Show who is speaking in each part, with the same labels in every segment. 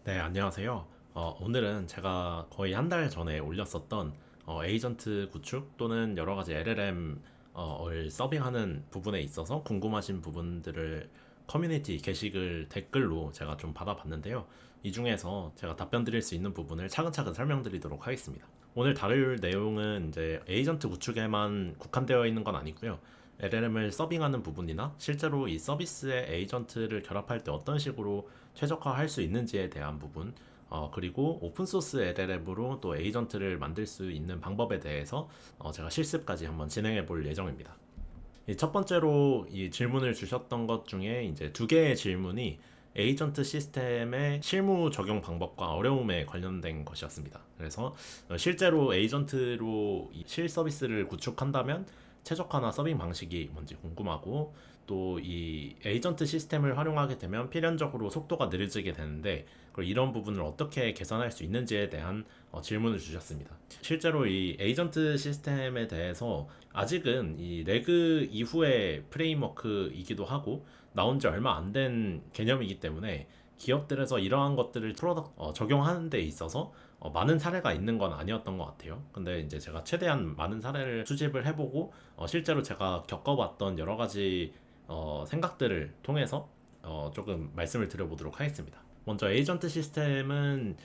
Speaker 1: 네, 안녕하세요. 오늘은 제가 거의 한 달 전에 올렸었던 에이전트 구축 또는 여러 가지 LLM을 서빙하는 부분에 있어서 궁금하신 부분들을 커뮤니티 게시글 댓글로 제가 좀 받아봤는데요. 이 중에서 제가 답변 드릴 수 있는 부분을 차근차근 설명드리도록 하겠습니다. 오늘 다룰 내용은 이제 에이전트 구축에만 국한되어 있는 건 아니고요. LLM을 서빙하는 부분이나 실제로 이 서비스에 에이전트를 결합할 때 어떤 식으로 최적화할 수 있는지에 대한 부분, 그리고 오픈소스 LLM으로 또 에이전트를 만들 수 있는 방법에 대해서 제가 실습까지 한번 진행해 볼 예정입니다. 이 첫 번째로 이 질문을 주셨던 것 중에 이제 두 개의 질문이 에이전트 시스템의 실무 적용 방법과 어려움에 관련된 것이었습니다. 그래서 실제로 에이전트로 이 실서비스를 구축한다면 최적화나 서빙 방식이 뭔지 궁금하고, 또 이 에이전트 시스템을 활용하게 되면 필연적으로 속도가 느려지게 되는데 그리고 이런 부분을 어떻게 개선할 수 있는지에 대한 질문을 주셨습니다. 실제로 이 에이전트 시스템에 대해서 아직은 이 레그 이후의 프레임워크이기도 하고 나온 지 얼마 안 된 개념이기 때문에 기업들에서 이러한 것들을 적용하는 데 있어서 많은 사례가 있는 건 아니었던 것 같아요. 근데 이제 제가 최대한 많은 사례를 수집을 해보고 실제로 제가 겪어봤던 여러 가지 생각들을 통해서 조금 말씀을 드려보도록 하겠습니다. 먼저 에이전트 시스템은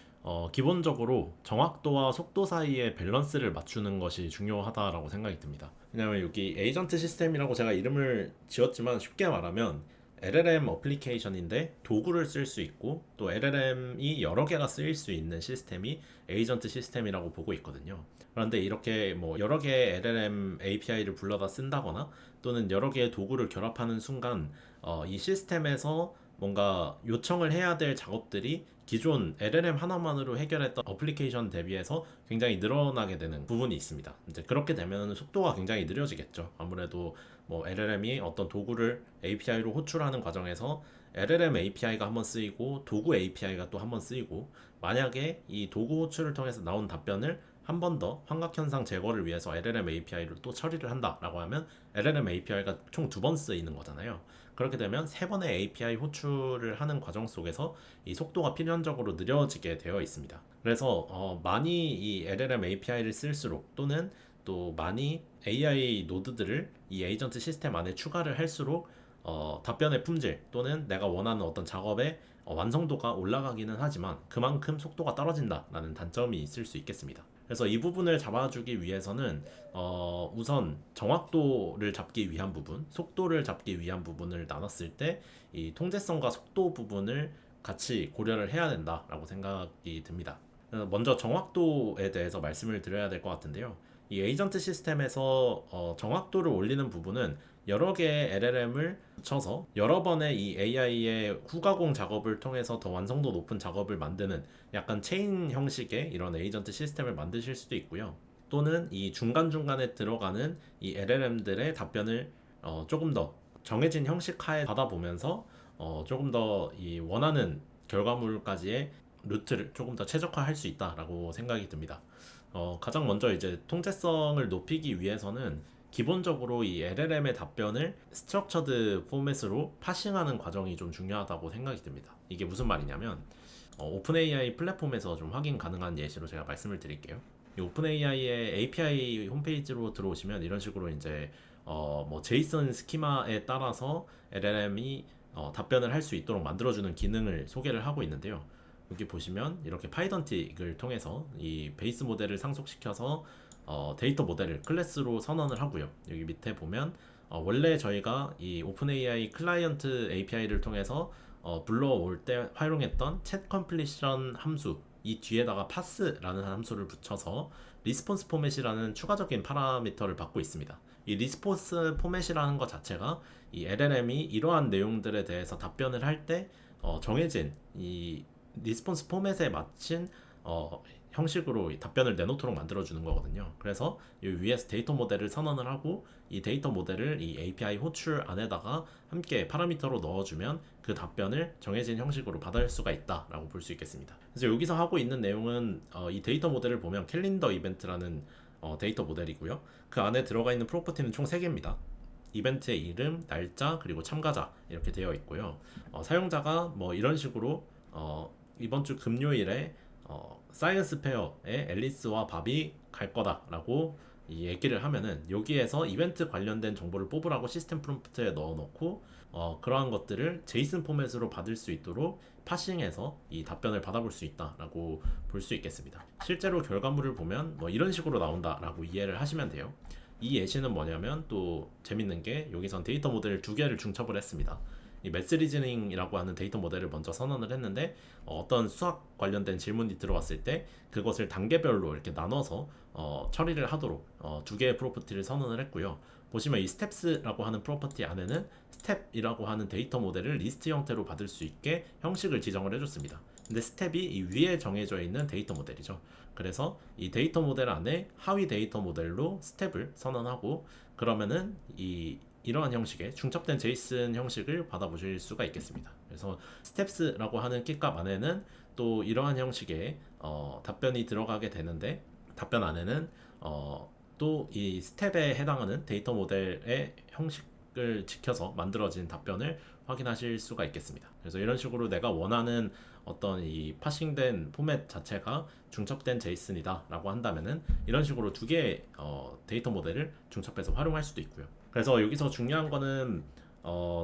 Speaker 1: 기본적으로 정확도와 속도 사이의 밸런스를 맞추는 것이 중요하다라고 생각이 듭니다. 왜냐하면 여기 에이전트 시스템이라고 제가 이름을 지었지만 쉽게 말하면 LLM 어플리케이션인데 도구를 쓸 수 있고 또 LLM이 여러 개가 쓰일 수 있는 시스템이 에이전트 시스템이라고 보고 있거든요. 그런데 이렇게 뭐 여러 개의 LLM API를 불러다 쓴다거나 또는 여러 개의 도구를 결합하는 순간 이 시스템에서 뭔가 요청을 해야 될 작업들이 기존 LLM 하나만으로 해결했던 어플리케이션 대비해서 굉장히 늘어나게 되는 부분이 있습니다. 이제 그렇게 되면 속도가 굉장히 느려지겠죠. 아무래도 뭐 LLM이 어떤 도구를 API로 호출하는 과정에서 LLM API가 한번 쓰이고 도구 API가 또 한번 쓰이고, 만약에 이 도구 호출을 통해서 나온 답변을 한 번 더 환각현상 제거를 위해서 LLM API로 또 처리를 한다라고 하면 LLM API가 총 두 번 쓰이는 거잖아요. 그렇게 되면 세 번의 API 호출을 하는 과정 속에서 이 속도가 필연적으로 느려지게 되어 있습니다. 그래서 많이 이 LLM API를 쓸수록 또는 또 많이 AI 노드들을 이 에이전트 시스템 안에 추가를 할수록 답변의 품질 또는 내가 원하는 어떤 작업의 완성도가 올라가기는 하지만 그만큼 속도가 떨어진다라는 단점이 있을 수 있겠습니다. 그래서 이 부분을 잡아주기 위해서는 우선 정확도를 잡기 위한 부분, 속도를 잡기 위한 부분을 나눴을 때 이 통제성과 속도 부분을 같이 고려를 해야 된다라고 생각이 듭니다. 먼저 정확도에 대해서 말씀을 드려야 될 것 같은데요. 이 에이전트 시스템에서 정확도를 올리는 부분은 여러 개의 LLM을 붙여서 여러 번의 이 AI의 후가공 작업을 통해서 더 완성도 높은 작업을 만드는 약간 체인 형식의 이런 에이전트 시스템을 만드실 수도 있고요. 또는 이 중간중간에 들어가는 이 LLM들의 답변을 조금 더 정해진 형식 하에 받아보면서 조금 더 이 원하는 결과물까지의 루트를 조금 더 최적화할 수 있다라고 생각이 듭니다. 가장 먼저 이제 통제성을 높이기 위해서는 기본적으로 이 LLM의 답변을 스트럭처드 포맷으로 파싱하는 과정이 좀 중요하다고 생각이 듭니다. 이게 무슨 말이냐면 오픈 AI 플랫폼에서 좀 확인 가능한 예시로 제가 말씀을 드릴게요. 이 오픈 AI의 API 홈페이지로 들어오시면 이런 식으로 이제 뭐 제이슨 스키마에 따라서 LLM이 답변을 할 수 있도록 만들어주는 기능을 소개를 하고 있는데요. 여기 보시면 이렇게 파이던틱을 통해서 이 베이스 모델을 상속시켜서 데이터 모델을 클래스로 선언을 하고요. 여기 밑에 보면 원래 저희가 이 오픈AI 클라이언트 API를 통해서 불러올 때 활용했던 챗 컴플리션 함수 이 뒤에다가 파스라는 함수를 붙여서 리스폰스 포맷이라는 추가적인 파라미터를 받고 있습니다. 이 리스폰스 포맷이라는 것 자체가 이 LLM이 이러한 내용들에 대해서 답변을 할 때 정해진 이 리스폰스 포맷에 맞춘 형식으로 답변을 내놓도록 만들어주는 거거든요. 그래서 이 위에서 데이터 모델을 선언을 하고 이 데이터 모델을 이 API 호출 안에다가 함께 파라미터로 넣어주면 그 답변을 정해진 형식으로 받을 수가 있다라고 볼 수 있겠습니다. 그래서 여기서 하고 있는 내용은 이 데이터 모델을 보면 캘린더 이벤트라는 데이터 모델이고요. 그 안에 들어가 있는 프로퍼티는 총 3개입니다. 이벤트의 이름, 날짜, 그리고 참가자 이렇게 되어 있고요. 사용자가 뭐 이런 식으로 이번 주 금요일에 사이언스 페어에 앨리스와 밥이 갈 거다라고 이 얘기를 하면은 여기에서 이벤트 관련된 정보를 뽑으라고 시스템 프롬프트에 넣어놓고 그러한 것들을 제이슨 포맷으로 받을 수 있도록 파싱해서 이 답변을 받아볼 수 있다라고 볼 수 있겠습니다. 실제로 결과물을 보면 뭐 이런 식으로 나온다라고 이해를 하시면 돼요. 이 예시는 뭐냐면 또 재밌는 게 여기선 데이터 모델 두 개를 중첩을 했습니다. 이 매스 리즈닝이라고 하는 데이터 모델을 먼저 선언을 했는데 어떤 수학 관련된 질문이 들어왔을 때 그것을 단계별로 이렇게 나눠서 처리를 하도록 두 개의 프로퍼티를 선언을 했고요. 보시면 이 스텝스라고 하는 프로퍼티 안에는 스텝이라고 하는 데이터 모델을 리스트 형태로 받을 수 있게 형식을 지정을 해줬습니다. 근데 스텝이 이 위에 정해져 있는 데이터 모델이죠. 그래서 이 데이터 모델 안에 하위 데이터 모델로 스텝을 선언하고 그러면은 이러한 형식의 중첩된 제이슨 형식을 받아보실 수가 있겠습니다. 그래서 스텝스라고 하는 키값 안에는 또 이러한 형식의 답변이 들어가게 되는데 답변 안에는 또 이 스텝에 해당하는 데이터 모델의 형식을 지켜서 만들어진 답변을 확인하실 수가 있겠습니다. 그래서 이런 식으로 내가 원하는 어떤 이 파싱된 포맷 자체가 중첩된 제이슨이다 라고 한다면은 이런 식으로 두 개의 데이터 모델을 중첩해서 활용할 수도 있고요. 그래서 여기서 중요한 거는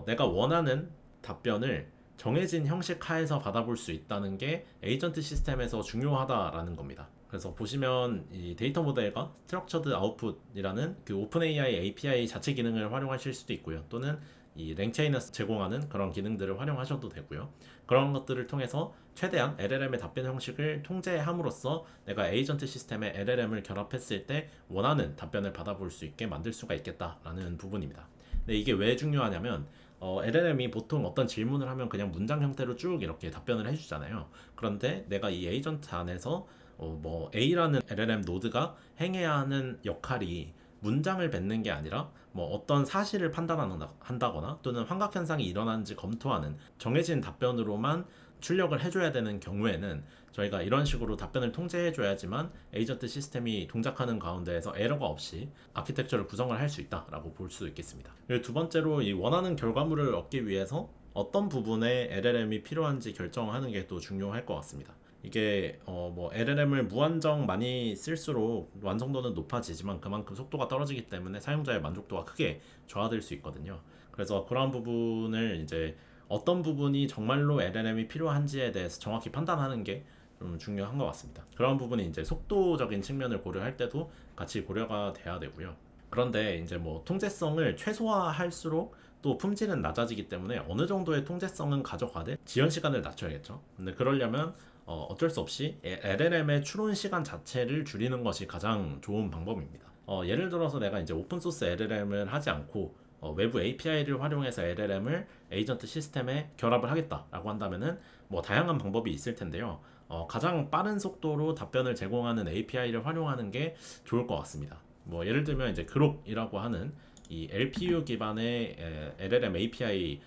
Speaker 1: 내가 원하는 답변을 정해진 형식 하에서 받아볼 수 있다는 게 에이전트 시스템에서 중요하다라는 겁니다. 그래서 보시면 이 데이터 모델과 스트럭처드 아웃풋이라는 그 오픈 AI API 자체 기능을 활용하실 수도 있고요. 또는 이 랭체인에서 제공하는 그런 기능들을 활용하셔도 되고요. 그런 것들을 통해서 최대한 LLM의 답변 형식을 통제함으로써 내가 에이전트 시스템에 LLM을 결합했을 때 원하는 답변을 받아볼 수 있게 만들 수가 있겠다라는 부분입니다. 근데 이게 왜 중요하냐면 LLM이 보통 어떤 질문을 하면 그냥 문장 형태로 쭉 이렇게 답변을 해주잖아요. 그런데 내가 이 에이전트 안에서 뭐 A라는 LLM 노드가 행해야 하는 역할이 문장을 뱉는 게 아니라 뭐 어떤 사실을 판단한다거나 또는 환각현상이 일어나는지 검토하는 정해진 답변으로만 출력을 해줘야 되는 경우에는 저희가 이런 식으로 답변을 통제해줘야지만 에이전트 시스템이 동작하는 가운데에서 에러가 없이 아키텍처를 구성을 할 수 있다라고 볼 수 있겠습니다. 그리고 두 번째로 이 원하는 결과물을 얻기 위해서 어떤 부분에 LLM이 필요한지 결정하는 게 또 중요할 것 같습니다. 이게 뭐 LLM을 무한정 많이 쓸수록 완성도는 높아지지만 그만큼 속도가 떨어지기 때문에 사용자의 만족도가 크게 저하될 수 있거든요. 그래서 그러한 부분을 이제 어떤 부분이 정말로 LLM이 필요한지에 대해서 정확히 판단하는 게 좀 중요한 것 같습니다. 그런 부분이 이제 속도적인 측면을 고려할 때도 같이 고려가 돼야 되고요. 그런데 이제 뭐 통제성을 최소화할수록 또 품질은 낮아지기 때문에 어느 정도의 통제성은 가져가되 지연 시간을 낮춰야겠죠. 근데 그러려면 어쩔 수 없이 LLM의 추론 시간 자체를 줄이는 것이 가장 좋은 방법입니다. 예를 들어서 내가 이제 오픈소스 LLM을 하지 않고 외부 API를 활용해서 LLM을 에이전트 시스템에 결합을 하겠다라고 한다면은 뭐 다양한 방법이 있을 텐데요. 가장 빠른 속도로 답변을 제공하는 API를 활용하는 게 좋을 것 같습니다. 뭐 예를 들면 이제 그록이라고 하는 이 LPU 기반의 LLM API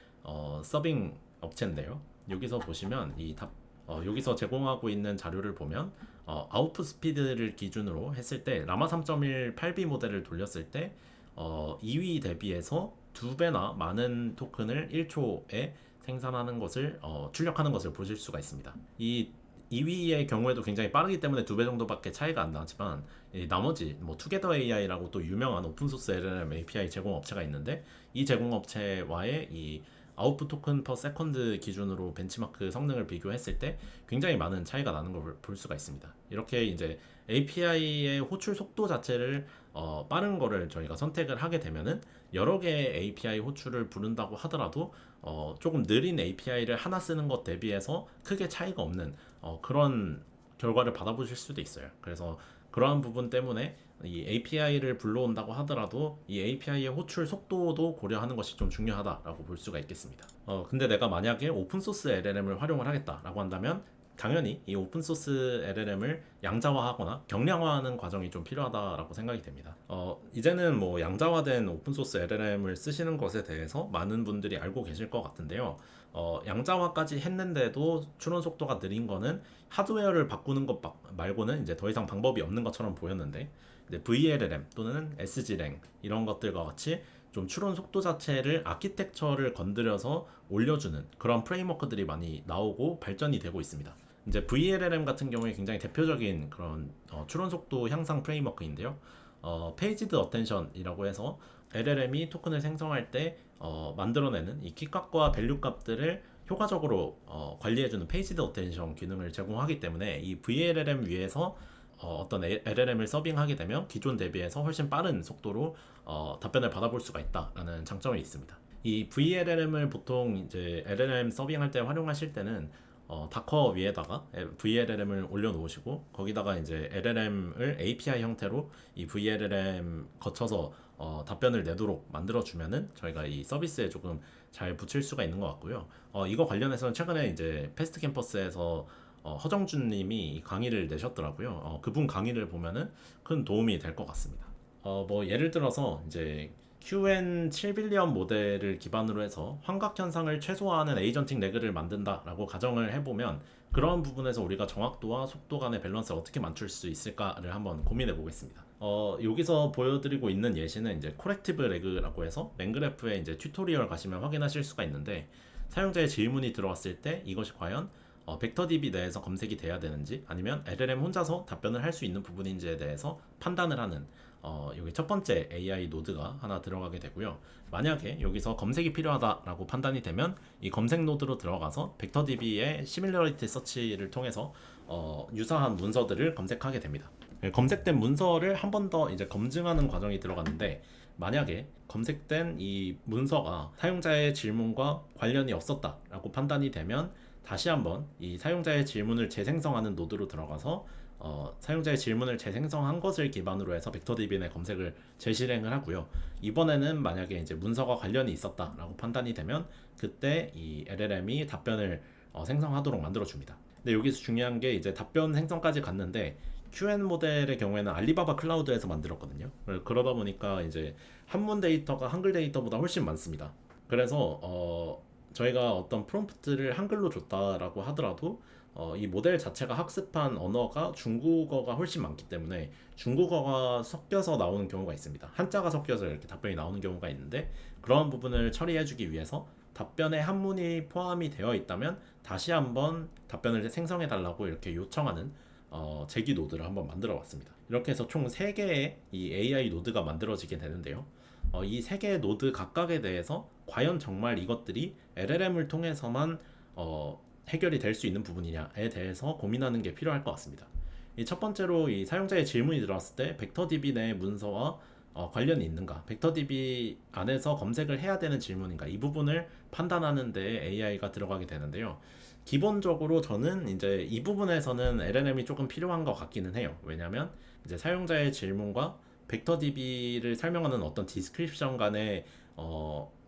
Speaker 1: 서빙 업체인데요. 여기서 보시면 여기서 제공하고 있는 자료를 보면 아웃풋 스피드를 기준으로 했을 때 라마 3.1 8B 모델을 돌렸을 때 2위 대비해서 2배나 많은 토큰을 1초에 생산하는 것을 출력하는 것을 보실 수가 있습니다. 이 2위의 경우에도 굉장히 빠르기 때문에 2배 정도밖에 차이가 안 나지만 나머지 뭐 투게더 AI라고 또 유명한 오픈소스 LLM API 제공업체가 있는데 이 제공업체와의 이 아웃풋 토큰 퍼 세컨드 기준으로 벤치마크 성능을 비교했을 때 굉장히 많은 차이가 나는 걸 볼 수가 있습니다. 이렇게 이제 API의 호출 속도 자체를 빠른 거를 저희가 선택을 하게 되면은 여러 개의 API 호출을 부른다고 하더라도 조금 느린 API를 하나 쓰는 것 대비해서 크게 차이가 없는 그런 결과를 받아보실 수도 있어요. 그래서 그러한 부분 때문에 이 API를 불러온다고 하더라도 이 API의 호출 속도도 고려하는 것이 좀 중요하다라고 볼 수가 있겠습니다. 근데 내가 만약에 오픈소스 LLM을 활용을 하겠다라고 한다면 당연히 이 오픈소스 LLM을 양자화하거나 경량화하는 과정이 좀 필요하다라고 생각이 됩니다. 이제는 뭐 양자화된 오픈소스 LLM을 쓰시는 것에 대해서 많은 분들이 알고 계실 것 같은데요. 양자화까지 했는데도 추론 속도가 느린 거는 하드웨어를 바꾸는 것 말고는 이제 더 이상 방법이 없는 것처럼 보였는데 이제 VLLM 또는 SGLang 이런 것들과 같이 좀 추론 속도 자체를 아키텍처를 건드려서 올려주는 그런 프레임워크들이 많이 나오고 발전이 되고 있습니다. 이제 VLLM 같은 경우에 굉장히 대표적인 그런 추론 속도 향상 프레임워크인데요. 페이지드 어텐션이라고 해서 LLM이 토큰을 생성할 때 만들어내는 이 키값과 밸류 값들을 효과적으로 관리해주는 페이지드 어텐션 기능을 제공하기 때문에 이 VLLM 위에서 어떤 LLM을 서빙하게 되면 기존 대비해서 훨씬 빠른 속도로 답변을 받아볼 수가 있다라는 장점이 있습니다. 이 VLLM을 보통 이제 LLM 서빙할 때 활용하실 때는 다커 위에다가 VLLM을 올려놓으시고 거기다가 이제 LLM을 API 형태로 이 VLLM 거쳐서 답변을 내도록 만들어주면은 저희가 이 서비스에 조금 잘 붙일 수가 있는 것 같고요. 이거 관련해서는 최근에 이제 패스트 캠퍼스에서 허정준님이 강의를 내셨더라고요. 그분 강의를 보면은 큰 도움이 될 것 같습니다. 뭐 예를 들어서 이제 QN7빌리언 모델을 기반으로 해서 환각 현상을 최소화하는 에이전틱 레그를 만든다라고 가정을 해보면 그런 부분에서 우리가 정확도와 속도 간의 밸런스를 어떻게 맞출 수 있을까를 한번 고민해 보겠습니다. 여기서 보여드리고 있는 예시는 이제 코렉티브 레그라고 해서 맹그래프에 이제 튜토리얼 가시면 확인하실 수가 있는데 사용자의 질문이 들어왔을 때 이것이 과연 벡터DB 내에서 검색이 돼야 되는지 아니면 LLM 혼자서 답변을 할 수 있는 부분인지에 대해서 판단을 하는 여기 첫 번째 AI 노드가 하나 들어가게 되고요. 만약에 여기서 검색이 필요하다라고 판단이 되면 이 검색 노드로 들어가서 벡터DB의 시밀러리티 서치를 통해서 유사한 문서들을 검색하게 됩니다. 검색된 문서를 한 번 더 이제 검증하는 과정이 들어갔는데 만약에 검색된 이 문서가 사용자의 질문과 관련이 없었다라고 판단이 되면 다시 한번 이 사용자의 질문을 재생성하는 노드로 들어가서 사용자의 질문을 재생성한 것을 기반으로 해서 벡터DB 내 검색을 재실행을 하고요. 이번에는 만약에 이제 문서와 관련이 있었다라고 판단이 되면 그때 이 LLM이 답변을 생성하도록 만들어줍니다. 근데 여기서 중요한 게 이제 답변 생성까지 갔는데 QN 모델의 경우에는 알리바바 클라우드에서 만들었거든요. 그러다 보니까 이제 한문 데이터가 한글 데이터보다 훨씬 많습니다. 그래서 저희가 어떤 프롬프트를 한글로 줬다라고 하더라도 이 모델 자체가 학습한 언어가 중국어가 훨씬 많기 때문에 중국어가 섞여서 나오는 경우가 있습니다. 한자가 섞여서 이렇게 답변이 나오는 경우가 있는데 그런 부분을 처리해주기 위해서 답변에 한문이 포함이 되어 있다면 다시 한번 답변을 생성해 달라고 이렇게 요청하는 제기 노드를 한번 만들어 봤습니다. 이렇게 해서 총 3개의 이 AI 노드가 만들어지게 되는데요. 이 3개의 노드 각각에 대해서 과연 정말 이것들이 LLM을 통해서만 해결이 될 수 있는 부분이냐에 대해서 고민하는 게 필요할 것 같습니다. 이 첫 번째로 이 사용자의 질문이 들어왔을 때 벡터DB 내 문서와 관련이 있는가, 벡터DB 안에서 검색을 해야 되는 질문인가, 이 부분을 판단하는 데 AI가 들어가게 되는데요. 기본적으로 저는 이제 이 부분에서는 LLM이 조금 필요한 것 같기는 해요. 왜냐하면 이제 사용자의 질문과 벡터DB를 설명하는 어떤 디스크립션 간의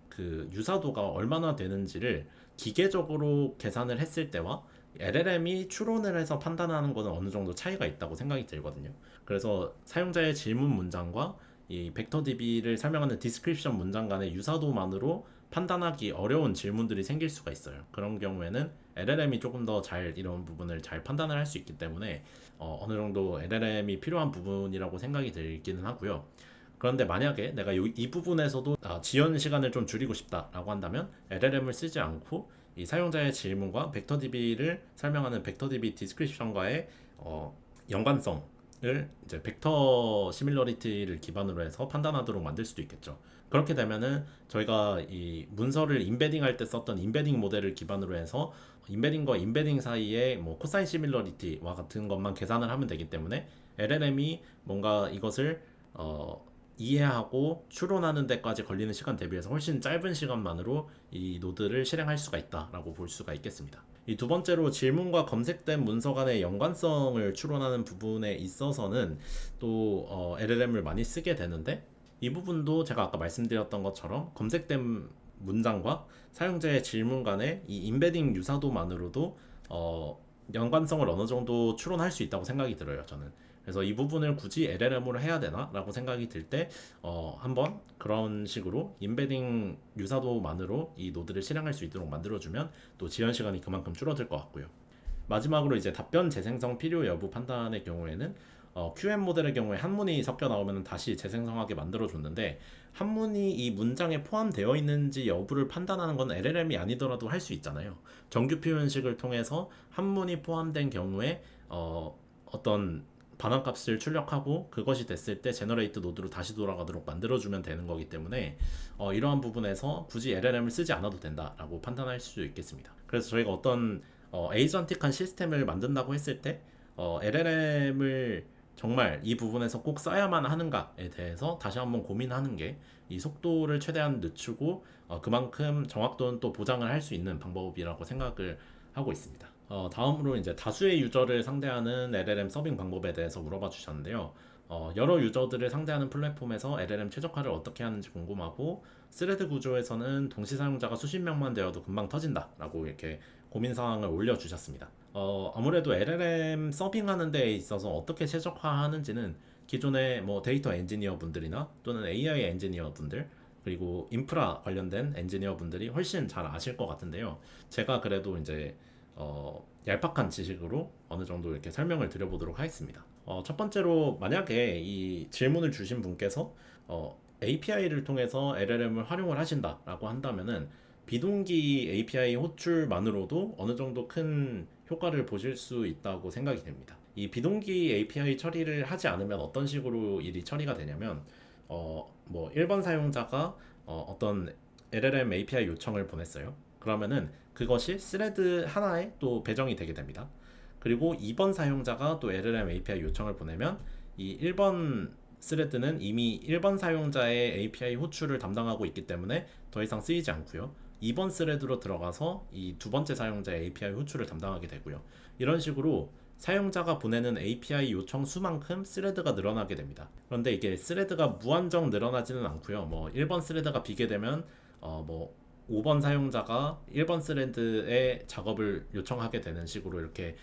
Speaker 1: 그 유사도가 얼마나 되는지를 기계적으로 계산을 했을 때와 LLM이 추론을 해서 판단하는 것은 어느 정도 차이가 있다고 생각이 들거든요. 그래서 사용자의 질문 문장과 이 벡터DB를 설명하는 디스크립션 문장 간의 유사도만으로 판단하기 어려운 질문들이 생길 수가 있어요. 그런 경우에는 LLM이 조금 더 잘 이런 부분을 잘 판단을 할 수 있기 때문에 어느 정도 LLM이 필요한 부분이라고 생각이 들기는 하고요. 그런데 만약에 내가 이 부분에서도 지연 시간을 좀 줄이고 싶다라고 한다면 LLM을 쓰지 않고 이 사용자의 질문과 벡터DB를 설명하는 벡터DB 디스크립션과의 연관성을 이제 벡터 시밀러리티를 기반으로 해서 판단하도록 만들 수도 있겠죠. 그렇게 되면은 저희가 이 문서를 인베딩할 때 썼던 인베딩 모델을 기반으로 해서 인베딩과 인베딩 사이에 뭐 코사인 시밀러리티와 같은 것만 계산을 하면 되기 때문에 LLM이 뭔가 이것을 이해하고 추론하는 데까지 걸리는 시간 대비해서 훨씬 짧은 시간만으로 이 노드를 실행할 수가 있다라고 볼 수가 있겠습니다. 이 두 번째로 질문과 검색된 문서 간의 연관성을 추론하는 부분에 있어서는 또 LLM을 많이 쓰게 되는데 이 부분도 제가 아까 말씀드렸던 것처럼 검색된 문장과 사용자의 질문 간의 이 인베딩 유사도만으로도 연관성을 어느 정도 추론할 수 있다고 생각이 들어요, 저는. 그래서 이 부분을 굳이 LLM으로 해야 되나? 라고 생각이 들 때 한번 그런 식으로 인베딩 유사도만으로 이 노드를 실행할 수 있도록 만들어주면 또 지연 시간이 그만큼 줄어들 것 같고요. 마지막으로 이제 답변 재생성 필요 여부 판단의 경우에는 QM 모델의 경우에 한문이 섞여 나오면 다시 재생성하게 만들어줬는데 한문이 이 문장에 포함되어 있는지 여부를 판단하는 건 LLM이 아니더라도 할 수 있잖아요. 정규 표현식을 통해서 한문이 포함된 경우에 어떤 반환값을 출력하고 그것이 됐을 때 제너레이트 노드로 다시 돌아가도록 만들어주면 되는 거기 때문에 이러한 부분에서 굳이 LLM을 쓰지 않아도 된다라고 판단할 수 있겠습니다. 그래서 저희가 어떤 에이전틱한 시스템을 만든다고 했을 때 LLM을 정말 이 부분에서 꼭 써야만 하는가에 대해서 다시 한번 고민하는 게 이 속도를 최대한 늦추고 그만큼 정확도는 또 보장을 할 수 있는 방법이라고 생각을 하고 있습니다. 다음으로 이제 다수의 유저를 상대하는 LLM 서빙 방법에 대해서 물어봐 주셨는데요. 여러 유저들을 상대하는 플랫폼에서 LLM 최적화를 어떻게 하는지 궁금하고 스레드 구조에서는 동시 사용자가 수십 명만 되어도 금방 터진다라고 이렇게 고민 사항을 올려주셨습니다. 아무래도 LLM 서빙하는 데 있어서 어떻게 최적화하는지는 기존의 뭐 데이터 엔지니어 분들이나 또는 AI 엔지니어 분들 그리고 인프라 관련된 엔지니어 분들이 훨씬 잘 아실 것 같은데요. 제가 그래도 이제 얄팍한 지식으로 어느 정도 이렇게 설명을 드려보도록 하겠습니다. 첫 번째로 만약에 이 질문을 주신 분께서 API를 통해서 LLM을 활용을 하신다라고 한다면은 비동기 API 호출만으로도 어느 정도 큰 효과를 보실 수 있다고 생각이 됩니다. 이 비동기 API 처리를 하지 않으면 어떤 식으로 일이 처리가 되냐면 뭐 1번 사용자가 어떤 LLM API 요청을 보냈어요. 그러면은 그것이 스레드 하나에 또 배정이 되게 됩니다. 그리고 2번 사용자가 또 LLM API 요청을 보내면 이 1번 스레드는 이미 1번 사용자의 API 호출을 담당하고 있기 때문에 더 이상 쓰이지 않고요. 2번 스레드로 들어가서 이 두 번째 사용자의 API 호출을 담당하게 되고요. 이런 식으로 사용자가 보내는 API 요청 수만큼 스레드가 늘어나게 됩니다. 그런데 이게 스레드가 무한정 늘어나지는 않고요. 뭐 1번 스레드가 비게 되면 뭐 5번 사용자가 1번 스레드의 작업을 요청하게 되는 식으로 이렇게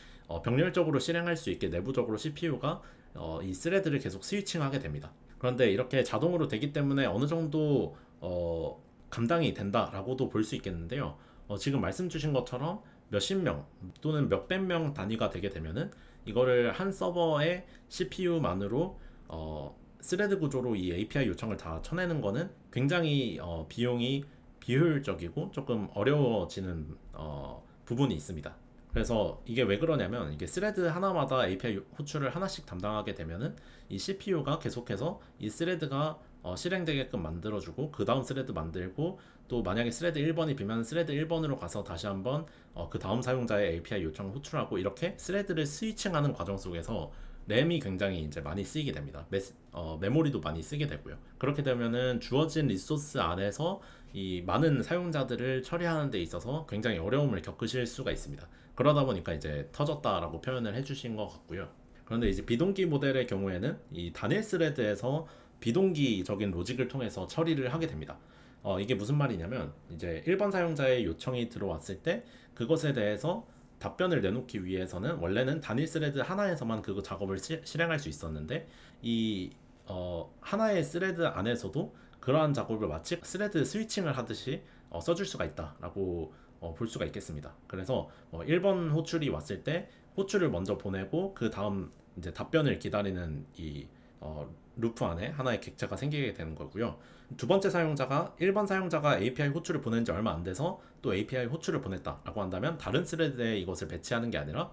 Speaker 1: 병렬적으로 실행할 수 있게 내부적으로 CPU가 이 스레드를 계속 스위칭하게 됩니다. 그런데 이렇게 자동으로 되기 때문에 어느 정도 감당이 된다라고도 볼 수 있겠는데요. 지금 말씀 주신 것처럼 몇십 명 또는 몇백 명 단위가 되게 되면은 이거를 한 서버의 CPU만으로 스레드 구조로 이 API 요청을 다 쳐내는 거는 굉장히 비용이 비효율적이고 조금 어려워지는 부분이 있습니다. 그래서 이게 왜 그러냐면 이게 스레드 하나마다 API 호출을 하나씩 담당하게 되면은 이 CPU가 계속해서 이 스레드가 실행되게끔 만들어주고 그 다음 스레드 만들고 또 만약에 스레드 1번이 비면 스레드 1번으로 가서 다시 한번 그 다음 사용자의 API 요청을 호출하고 이렇게 스레드를 스위칭하는 과정 속에서 램이 굉장히 이제 많이 쓰이게 됩니다. 메모리도 많이 쓰게 되고요. 그렇게 되면은 주어진 리소스 안에서 이 많은 사용자들을 처리하는 데 있어서 굉장히 어려움을 겪으실 수가 있습니다. 그러다 보니까 이제 터졌다라고 표현을 해주신 것 같고요. 그런데 이제 비동기 모델의 경우에는 이 단일 스레드에서 비동기적인 로직을 통해서 처리를 하게 됩니다. 이게 무슨 말이냐면 이제 1번 사용자의 요청이 들어왔을 때 그것에 대해서 답변을 내놓기 위해서는 원래는 단일 스레드 하나에서만 그 작업을 실행할 수 있었는데 이 하나의 스레드 안에서도 그러한 작업을 마치 스레드 스위칭을 하듯이 써줄 수가 있다라고 볼 수가 있겠습니다. 그래서 1번 호출이 왔을 때 호출을 먼저 보내고 그 다음 이제 답변을 기다리는 이 루프 안에 하나의 객체가 생기게 되는 거고요. 두 번째 사용자가 1번 사용자가 API 호출을 보낸 지 얼마 안 돼서 또 API 호출을 보냈다라고 한다면 다른 스레드에 이것을 배치하는 게 아니라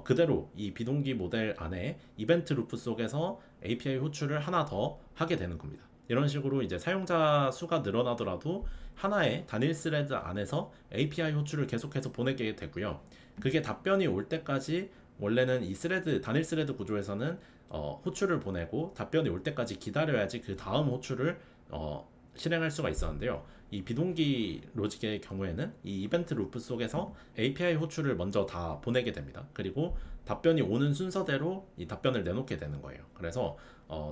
Speaker 1: 그대로 이 비동기 모델 안에 이벤트 루프 속에서 API 호출을 하나 더 하게 되는 겁니다. 이런 식으로 이제 사용자 수가 늘어나더라도 하나의 단일 스레드 안에서 API 호출을 계속해서 보내게 되고요. 그게 답변이 올 때까지 원래는 이 스레드 단일 스레드 구조에서는 호출을 보내고 답변이 올 때까지 기다려야지 그 다음 호출을 실행할 수가 있었는데요. 이 비동기 로직의 경우에는 이 이벤트 루프 속에서 API 호출을 먼저 다 보내게 됩니다. 그리고 답변이 오는 순서대로 이 답변을 내놓게 되는 거예요. 그래서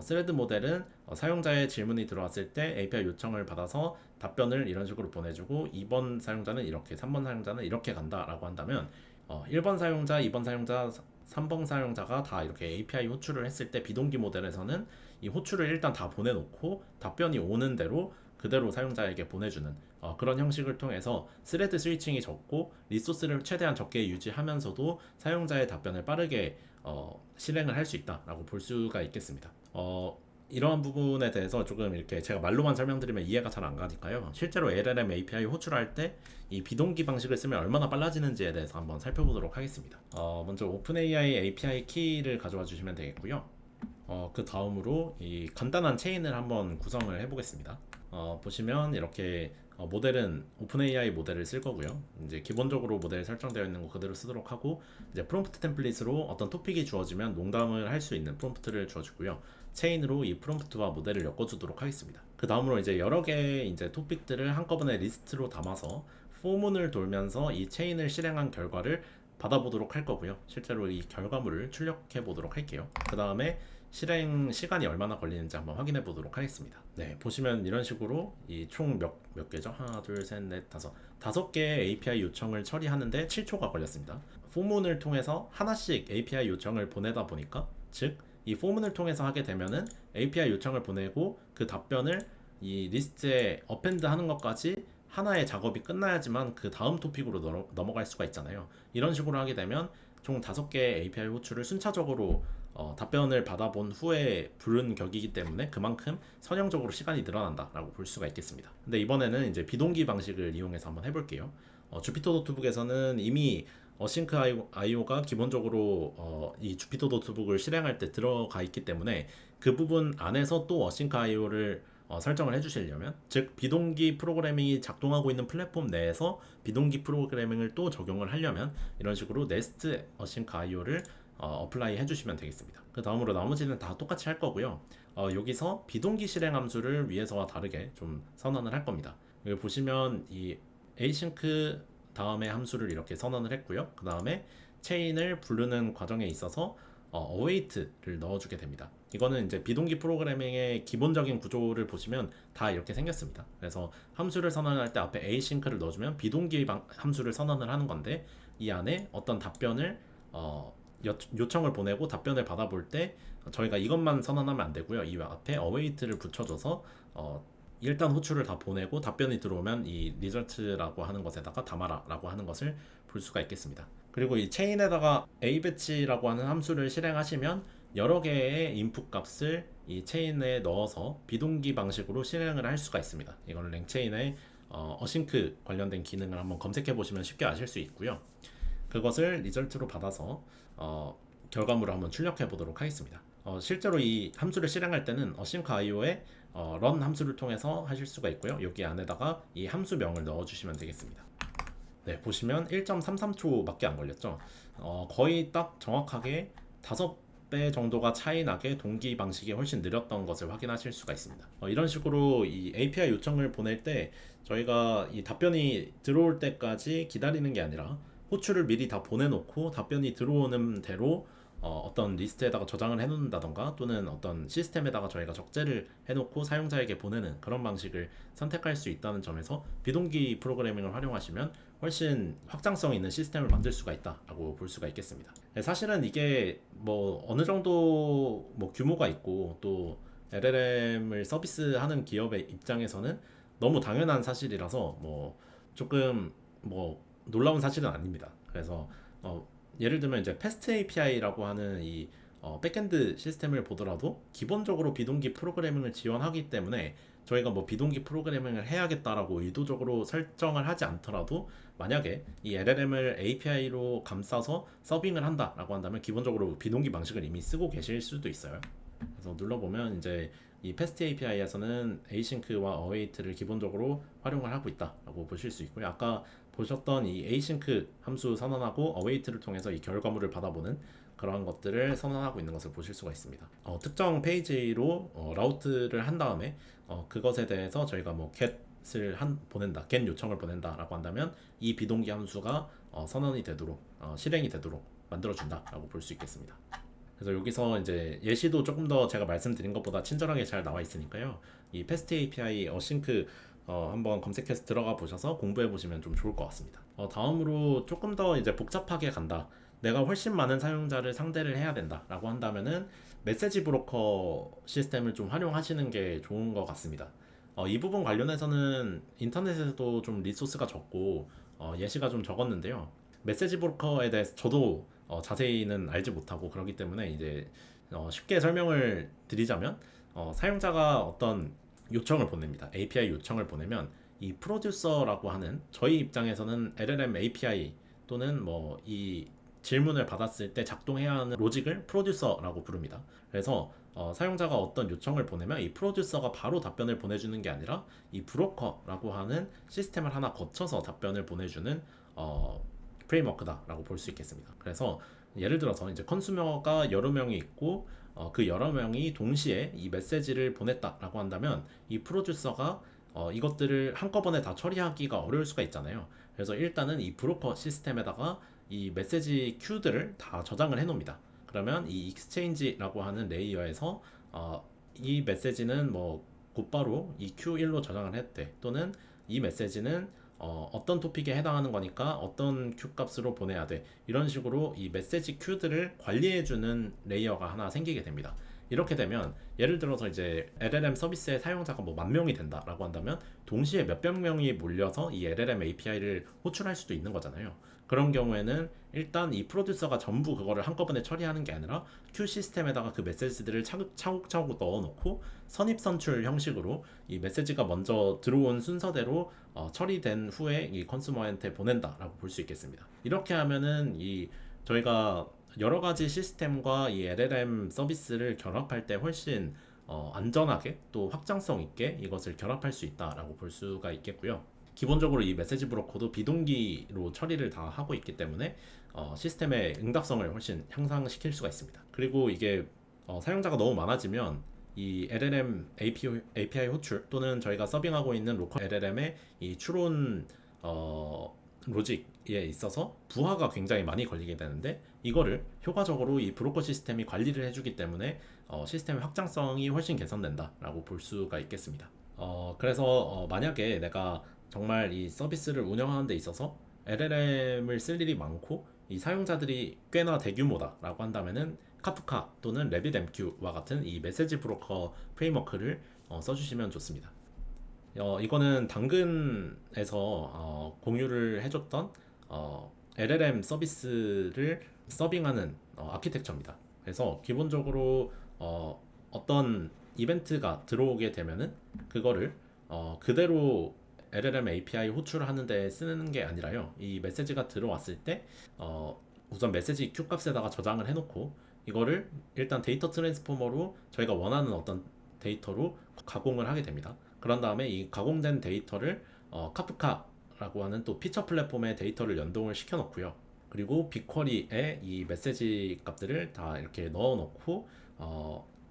Speaker 1: 스레드 모델은 사용자의 질문이 들어왔을 때 API 요청을 받아서 답변을 이런 식으로 보내주고 2번 사용자는 이렇게 3번 사용자는 이렇게 간다라고 한다면 1번 사용자, 2번 사용자, 3번 사용자가 다 이렇게 API 호출을 했을 때 비동기 모델에서는 이 호출을 일단 다 보내놓고 답변이 오는 대로 그대로 사용자에게 보내주는 그런 형식을 통해서 스레드 스위칭이 적고 리소스를 최대한 적게 유지하면서도 사용자의 답변을 빠르게 실행을 할 수 있다라고 볼 수가 있겠습니다. 이러한 부분에 대해서 조금 이렇게 제가 말로만 설명드리면 이해가 잘 안 가니까요. 실제로 LLM API 호출할 때 이 비동기 방식을 쓰면 얼마나 빨라지는지에 대해서 한번 살펴보도록 하겠습니다. 먼저 오픈AI API 키를 가져와 주시면 되겠고요. 그 다음으로 이 간단한 체인을 한번 구성을 해보겠습니다. 보시면 이렇게 모델은 오픈AI 모델을 쓸 거고요. 이제 기본적으로 모델 설정되어 있는 거 그대로 쓰도록 하고, 이제 프롬프트 템플릿으로 어떤 토픽이 주어지면 농담을 할 수 있는 프롬프트를 주어주고요. 체인으로 이 프롬프트와 모델을 엮어주도록 하겠습니다. 그 다음으로 이제 여러 개의 이제 토픽들을 한꺼번에 리스트로 담아서 포문을 돌면서 이 체인을 실행한 결과를 받아보도록 할 거고요. 실제로 이 결과물을 출력해 보도록 할게요. 그 다음에 실행 시간이 얼마나 걸리는지 한번 확인해 보도록 하겠습니다. 네, 보시면 이런 식으로 이 총 몇 개죠? 하나, 둘, 셋, 넷, 다섯 개의 API 요청을 처리하는데 7초가 걸렸습니다. 포문을 통해서 하나씩 API 요청을 보내다 보니까, 즉 이 포문을 통해서 하게 되면은 API 요청을 보내고 그 답변을 이 리스트에 어펜드 하는 것까지 하나의 작업이 끝나야지만 그 다음 토픽으로 넘어갈 수가 있잖아요. 이런 식으로 하게 되면 총 5개의 API 호출을 순차적으로 답변을 받아본 후에 부른 격이기 때문에 그만큼 선형적으로 시간이 늘어난다라고 볼 수가 있겠습니다. 근데 이번에는 이제 비동기 방식을 이용해서 한번 해볼게요. 주피터 노트북에서는 이미 어싱크 IO가 기본적으로 이 주피터 노트북을 실행할 때 들어가 있기 때문에 그 부분 안에서 또 어싱크 IO를 설정을 해주시려면, 즉 비동기 프로그래밍이 작동하고 있는 플랫폼 내에서 비동기 프로그래밍을 또 적용을 하려면 이런 식으로 네스트 어싱크 IO를 어플라이 해주시면 되겠습니다. 그 다음으로 나머지는 다 똑같이 할 거고요. 여기서 비동기 실행 함수를 위에서와 다르게 좀 선언을 할 겁니다. 여기 보시면 이 async 다음에 함수를 이렇게 선언을 했고요. 그 다음에 체인을 부르는 과정에 있어서 await를 넣어주게 됩니다. 이거는 이제 비동기 프로그래밍의 기본적인 구조를 보시면 다 이렇게 생겼습니다. 그래서 함수를 선언할 때 앞에 async를 넣어주면 비동기 함수를 선언을 하는 건데, 이 안에 어떤 답변을 요청을 보내고 답변을 받아볼 때 저희가 이것만 선언하면 안 되고요. 이 앞에 await를 붙여줘서 일단 호출을 다 보내고 답변이 들어오면 이 result라고 하는 것에다가 담아라 라고 하는 것을 볼 수가 있겠습니다. 그리고 이 체인에다가 abatch라고 하는 함수를 실행하시면 여러 개의 인풋 값을 이 체인에 넣어서 비동기 방식으로 실행을 할 수가 있습니다. 이거는 랭체인의 어싱크 관련된 기능을 한번 검색해 보시면 쉽게 아실 수 있고요. 그것을 리절트로 받아서 결과물을 한번 출력해 보도록 하겠습니다. 실제로 이 함수를 실행할 때는 어싱크 IO에 run 함수를 통해서 하실 수가 있고요. 여기 안에다가 이 함수명을 넣어 주시면 되겠습니다. 네, 보시면 1.33초밖에 안 걸렸죠. 거의 딱 정확하게 5배 정도가 차이 나게 동기 방식이 훨씬 느렸던 것을 확인하실 수가 있습니다. 이런 식으로 이 API 요청을 보낼 때 저희가 이 답변이 들어올 때까지 기다리는 게 아니라 호출을 미리 다 보내놓고 답변이 들어오는 대로 어떤 리스트에다가 저장을 해놓는다던가 또는 어떤 시스템에다가 저희가 적재를 해놓고 사용자에게 보내는 그런 방식을 선택할 수 있다는 점에서 비동기 프로그래밍을 활용하시면 훨씬 확장성 있는 시스템을 만들 수가 있다라고 볼 수가 있겠습니다. 사실은 이게 뭐 어느 정도 뭐 규모가 있고 또 LLM을 서비스하는 기업의 입장에서는 너무 당연한 사실이라서 뭐 조금 뭐 놀라운 사실은 아닙니다. 그래서 예를 들면 이제 패스트 API라고 하는 이 백엔드 시스템을 보더라도 기본적으로 비동기 프로그래밍을 지원하기 때문에 저희가 뭐 비동기 프로그래밍을 해야겠다라고 의도적으로 설정을 하지 않더라도 만약에 이 LLM을 API로 감싸서 서빙을 한다라고 한다면 기본적으로 비동기 방식을 이미 쓰고 계실 수도 있어요. 그래서 눌러보면 이제 이 패스트 API에서는 async와 await를 기본적으로 활용을 하고 있다라고 보실 수 있고요. 아까 보셨던 이 async 함수 선언하고 await를 통해서 이 결과물을 받아보는 그러한 것들을 선언하고 있는 것을 보실 수가 있습니다. 특정 페이지로 라우트를 한 다음에 그것에 대해서 저희가 뭐 get을 보낸다, get 요청을 보낸다라고 한다면 이 비동기 함수가 선언이 되도록 실행이 되도록 만들어준다라고 볼 수 있겠습니다. 그래서 여기서 이제 예시도 조금 더 제가 말씀드린 것보다 친절하게 잘 나와 있으니까요. 이 패스트 API 어싱크 한번 검색해서 들어가 보셔서 공부해 보시면 좀 좋을 것 같습니다. 다음으로 조금 더 이제 복잡하게 간다, 내가 훨씬 많은 사용자를 상대를 해야 된다 라고 한다면은 메시지 브로커 시스템을 좀 활용하시는 게 좋은 것 같습니다. 이 부분 관련해서는 인터넷에서도 좀 리소스가 적고 예시가 좀 적었는데요. 메시지 브로커에 대해서 저도 자세히는 알지 못하고 그렇기 때문에 이제 쉽게 설명을 드리자면 사용자가 어떤 요청을 보냅니다. API 요청을 보내면 이 프로듀서라고 하는 저희 입장에서는 LLM API 또는 뭐 이 질문을 받았을 때 작동해야 하는 로직을 프로듀서라고 부릅니다. 그래서 사용자가 어떤 요청을 보내면 이 프로듀서가 바로 답변을 보내주는 게 아니라 이 브로커라고 하는 시스템을 하나 거쳐서 답변을 보내주는 프레임워크다라고 볼 수 있겠습니다. 그래서 예를 들어서 이제 컨슈머가 여러 명이 있고 그 여러 명이 동시에 이 메시지를 보냈다라고 한다면 이 프로듀서가 이것들을 한꺼번에 다 처리하기가 어려울 수가 있잖아요. 그래서 일단은 이 브로커 시스템에다가 이 메시지 큐들을 다 저장을 해 놓습니다. 그러면 이 익스체인지라고 하는 레이어에서 이 메시지는 뭐 곧바로 이 Q1로 저장을 해도 돼. 또는 이 메시지는 어떤 토픽에 해당하는 거니까 어떤 큐 값으로 보내야 돼. 이런 식으로 이 메시지 큐들을 관리해주는 레이어가 하나 생기게 됩니다. 이렇게 되면 예를 들어서 이제 LLM 서비스의 사용자가 뭐 10,000명이 된다라고 한다면 동시에 몇백 명이 몰려서 이 LLM API를 호출할 수도 있는 거잖아요. 그런 경우에는 일단 이 프로듀서가 전부 그거를 한꺼번에 처리하는 게 아니라 큐 시스템에다가 그 메시지들을 차곡차곡 넣어놓고 선입선출 형식으로 이 메시지가 먼저 들어온 순서대로 처리된 후에 이 컨슈머한테 보낸다라고 볼 수 있겠습니다. 이렇게 하면은 이 저희가 여러 가지 시스템과 이 LLM 서비스를 결합할 때 훨씬 안전하게 또 확장성 있게 이것을 결합할 수 있다라고 볼 수가 있겠고요. 기본적으로 이 메시지 브로커도 비동기로 처리를 다 하고 있기 때문에 시스템의 응답성을 훨씬 향상시킬 수가 있습니다. 그리고 이게 사용자가 너무 많아지면 이 LLM API 호출 또는 저희가 서빙하고 있는 로컬 LLM의 이 추론 로직에 있어서 부하가 굉장히 많이 걸리게 되는데 이거를 효과적으로 이 브로커 시스템이 관리를 해주기 때문에 시스템의 확장성이 훨씬 개선된다라고 볼 수가 있겠습니다. 그래서 만약에 내가 정말 이 서비스를 운영하는 데 있어서 LLM을 쓸 일이 많고 이 사용자들이 꽤나 대규모다라고 한다면은 카프카 또는 RabbitMQ와 같은 이 메시지 브로커 프레임워크를 써주시면 좋습니다. 이거는 당근에서 공유를 해줬던 LLM 서비스를 서빙하는 아키텍처입니다. 그래서 기본적으로 어떤 이벤트가 들어오게 되면은 그거를 그대로 LLM API 호출하는 데 쓰는 게 아니라요. 이 메시지가 들어왔을 때 우선 메시지 큐 값에다가 저장을 해놓고 이거를 일단 데이터 트랜스포머로 저희가 원하는 어떤 데이터로 가공을 하게 됩니다. 그런 다음에 이 가공된 데이터를 카프카라고 하는 또 피처 플랫폼에 데이터를 연동을 시켜 놓고요. 그리고 빅쿼리에 이 메시지 값들을 다 이렇게 넣어 놓고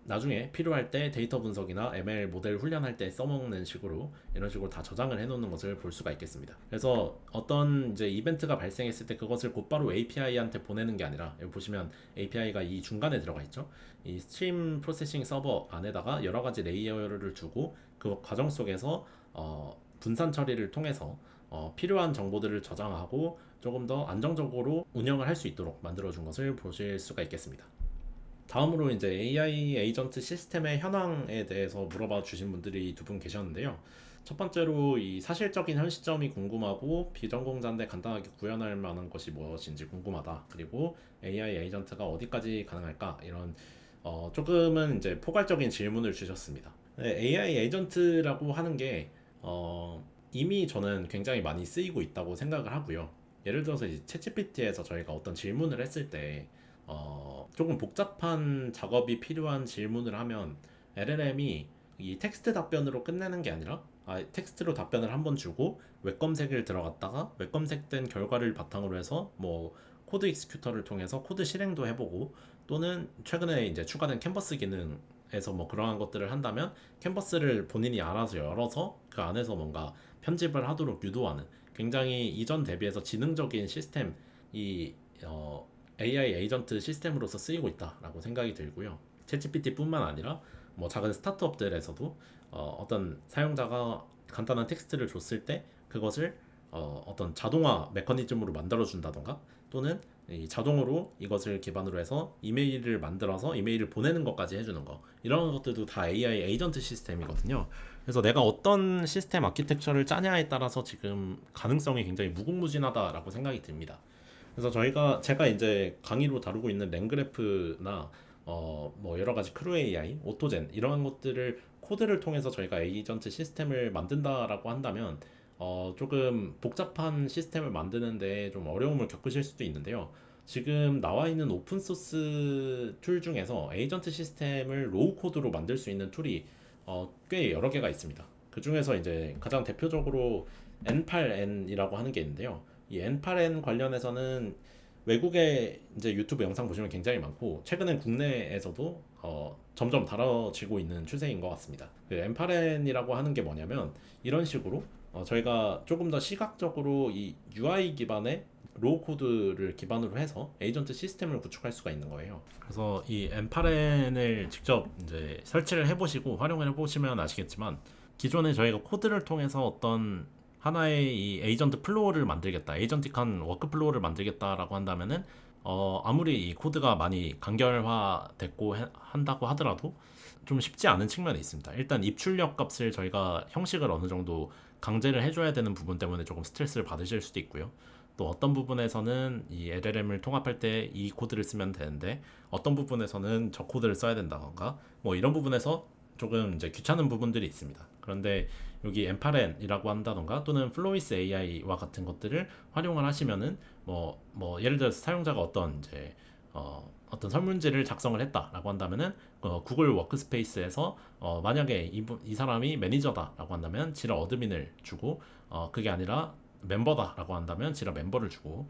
Speaker 1: 나중에 필요할 때 데이터 분석이나 ML 모델 훈련할 때 써먹는 식으로 이런 식으로 다 저장을 해놓는 것을 볼 수가 있겠습니다. 그래서 어떤 이제 이벤트가 발생했을 때 그것을 곧바로 API한테 보내는 게 아니라 여기 보시면 API가 이 중간에 들어가 있죠. 이 스트림 프로세싱 서버 안에다가 여러 가지 레이어를 두고 그 과정 속에서 분산 처리를 통해서 필요한 정보들을 저장하고 조금 더 안정적으로 운영을 할 수 있도록 만들어준 것을 보실 수가 있겠습니다. 다음으로 이제 AI 에이전트 시스템의 현황에 대해서 물어봐 주신 분들이 두 분 계셨는데요. 첫 번째로 이 사실적인 현 시점이 궁금하고 비전공자인데 간단하게 구현할 만한 것이 무엇인지 궁금하다. 그리고 AI 에이전트가 어디까지 가능할까? 이런 조금은 이제 포괄적인 질문을 주셨습니다. 네, AI 에이전트라고 하는 게 이미 저는 굉장히 많이 쓰이고 있다고 생각을 하고요. 예를 들어서 이제 챗GPT에서 저희가 어떤 질문을 했을 때 조금 복잡한 작업이 필요한 질문을 하면 LLM이 이 텍스트 답변으로 끝내는 게 아니라 텍스트로 답변을 한번 주고 웹 검색을 들어갔다가 웹 검색된 결과를 바탕으로 해서 뭐 코드 익스큐터를 통해서 코드 실행도 해보고 또는 최근에 이제 추가된 캔버스 기능에서 뭐 그러한 것들을 한다면 캔버스를 본인이 알아서 열어서 그 안에서 뭔가 편집을 하도록 유도하는 굉장히 이전 대비해서 지능적인 시스템 AI 에이전트 시스템으로서 쓰이고 있다라고 생각이 들고요. 챗GPT뿐만 아니라 뭐 작은 스타트업들에서도 어떤 사용자가 간단한 텍스트를 줬을 때 그것을 어떤 자동화 메커니즘으로 만들어 준다던가 또는 이 자동으로 이것을 기반으로 해서 이메일을 만들어서 이메일을 보내는 것까지 해주는 거, 이런 것들도 다 AI 에이전트 시스템이거든요. 그래서 내가 어떤 시스템 아키텍처를 짜냐에 따라서 지금 가능성이 굉장히 무궁무진하다라고 생각이 듭니다. 그래서 제가 이제 강의로 다루고 있는 랭그래프나 뭐 여러 가지 크루 AI, 오토젠 이러한 것들을 코드를 통해서 저희가 에이전트 시스템을 만든다라고 한다면 조금 복잡한 시스템을 만드는데 좀 어려움을 겪으실 수도 있는데요. 지금 나와 있는 오픈소스 툴 중에서 에이전트 시스템을 로우 코드로 만들 수 있는 툴이 꽤 여러 개가 있습니다. 그 중에서 이제 가장 대표적으로 N8N이라고 하는 게 있는데요. 이 N8N 관련해서는 외국의 이제 유튜브 영상 보시면 굉장히 많고, 최근엔 국내에서도 점점 다뤄지고 있는 추세인 것 같습니다. 그 N8N이라고 하는 게 뭐냐면 이런 식으로 저희가 조금 더 시각적으로 이 UI 기반의 로우 코드를 기반으로 해서 에이전트 시스템을 구축할 수가 있는 거예요. 그래서 이 N8N을 직접 이제 설치를 해보시고 활용을 해보시면 아시겠지만, 기존에 저희가 코드를 통해서 어떤 하나의 이 에이전트 플로우를 만들겠다, 에이전틱한 워크 플로우를 만들겠다라고 한다면은 아무리 이 코드가 많이 간결화됐고 한다고 하더라도 좀 쉽지 않은 측면이 있습니다. 일단 입출력 값을 저희가 형식을 어느 정도 강제를 해줘야 되는 부분 때문에 조금 스트레스를 받으실 수도 있고요. 또 어떤 부분에서는 이 LLM을 통합할 때 이 코드를 쓰면 되는데 어떤 부분에서는 저 코드를 써야 된다던가, 뭐 이런 부분에서 조금 이제 귀찮은 부분들이 있습니다. 그런데 여기 M8N이라고 한다던가 또는 플로이스 AI와 같은 것들을 활용을 하시면은 뭐 예를 들어서 사용자가 어떤 설문지를 작성을 했다라고 한다면은 구글 워크스페이스에서 만약에 이 사람이 매니저다라고 한다면 지라 어드민을 주고, 그게 아니라 멤버다라고 한다면 지라 멤버를 주고,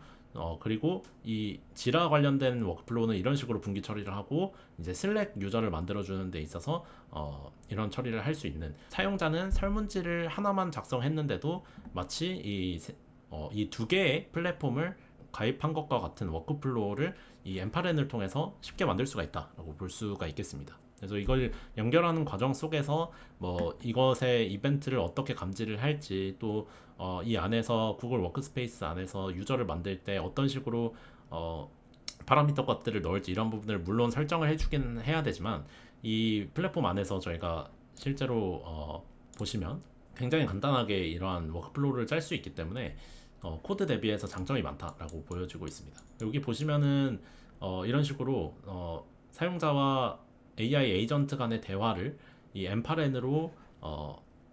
Speaker 1: 그리고 이 지라 관련된 워크플로우는 이런 식으로 분기 처리를 하고, 이제 슬랙 유저를 만들어주는 데 있어서 이런 처리를 할 수 있는, 사용자는 설문지를 하나만 작성했는데도 마치 이 두 개의 플랫폼을 가입한 것과 같은 워크플로우를 이 M8N을 통해서 쉽게 만들 수가 있다라고 볼 수가 있겠습니다. 그래서 이걸 연결하는 과정 속에서 뭐 이것의 이벤트를 어떻게 감지를 할지, 또 이 안에서 구글 워크스페이스 안에서 유저를 만들 때 어떤 식으로 파라미터 것들을 넣을지, 이런 부분을 물론 설정을 해주긴 해야 되지만, 이 플랫폼 안에서 저희가 실제로 보시면 굉장히 간단하게 이러한 워크플로우를 짤 수 있기 때문에 코드 대비해서 장점이 많다라고 보여지고 있습니다. 여기 보시면은 이런 식으로 사용자와 AI 에이전트 간의 대화를 이 M8N으로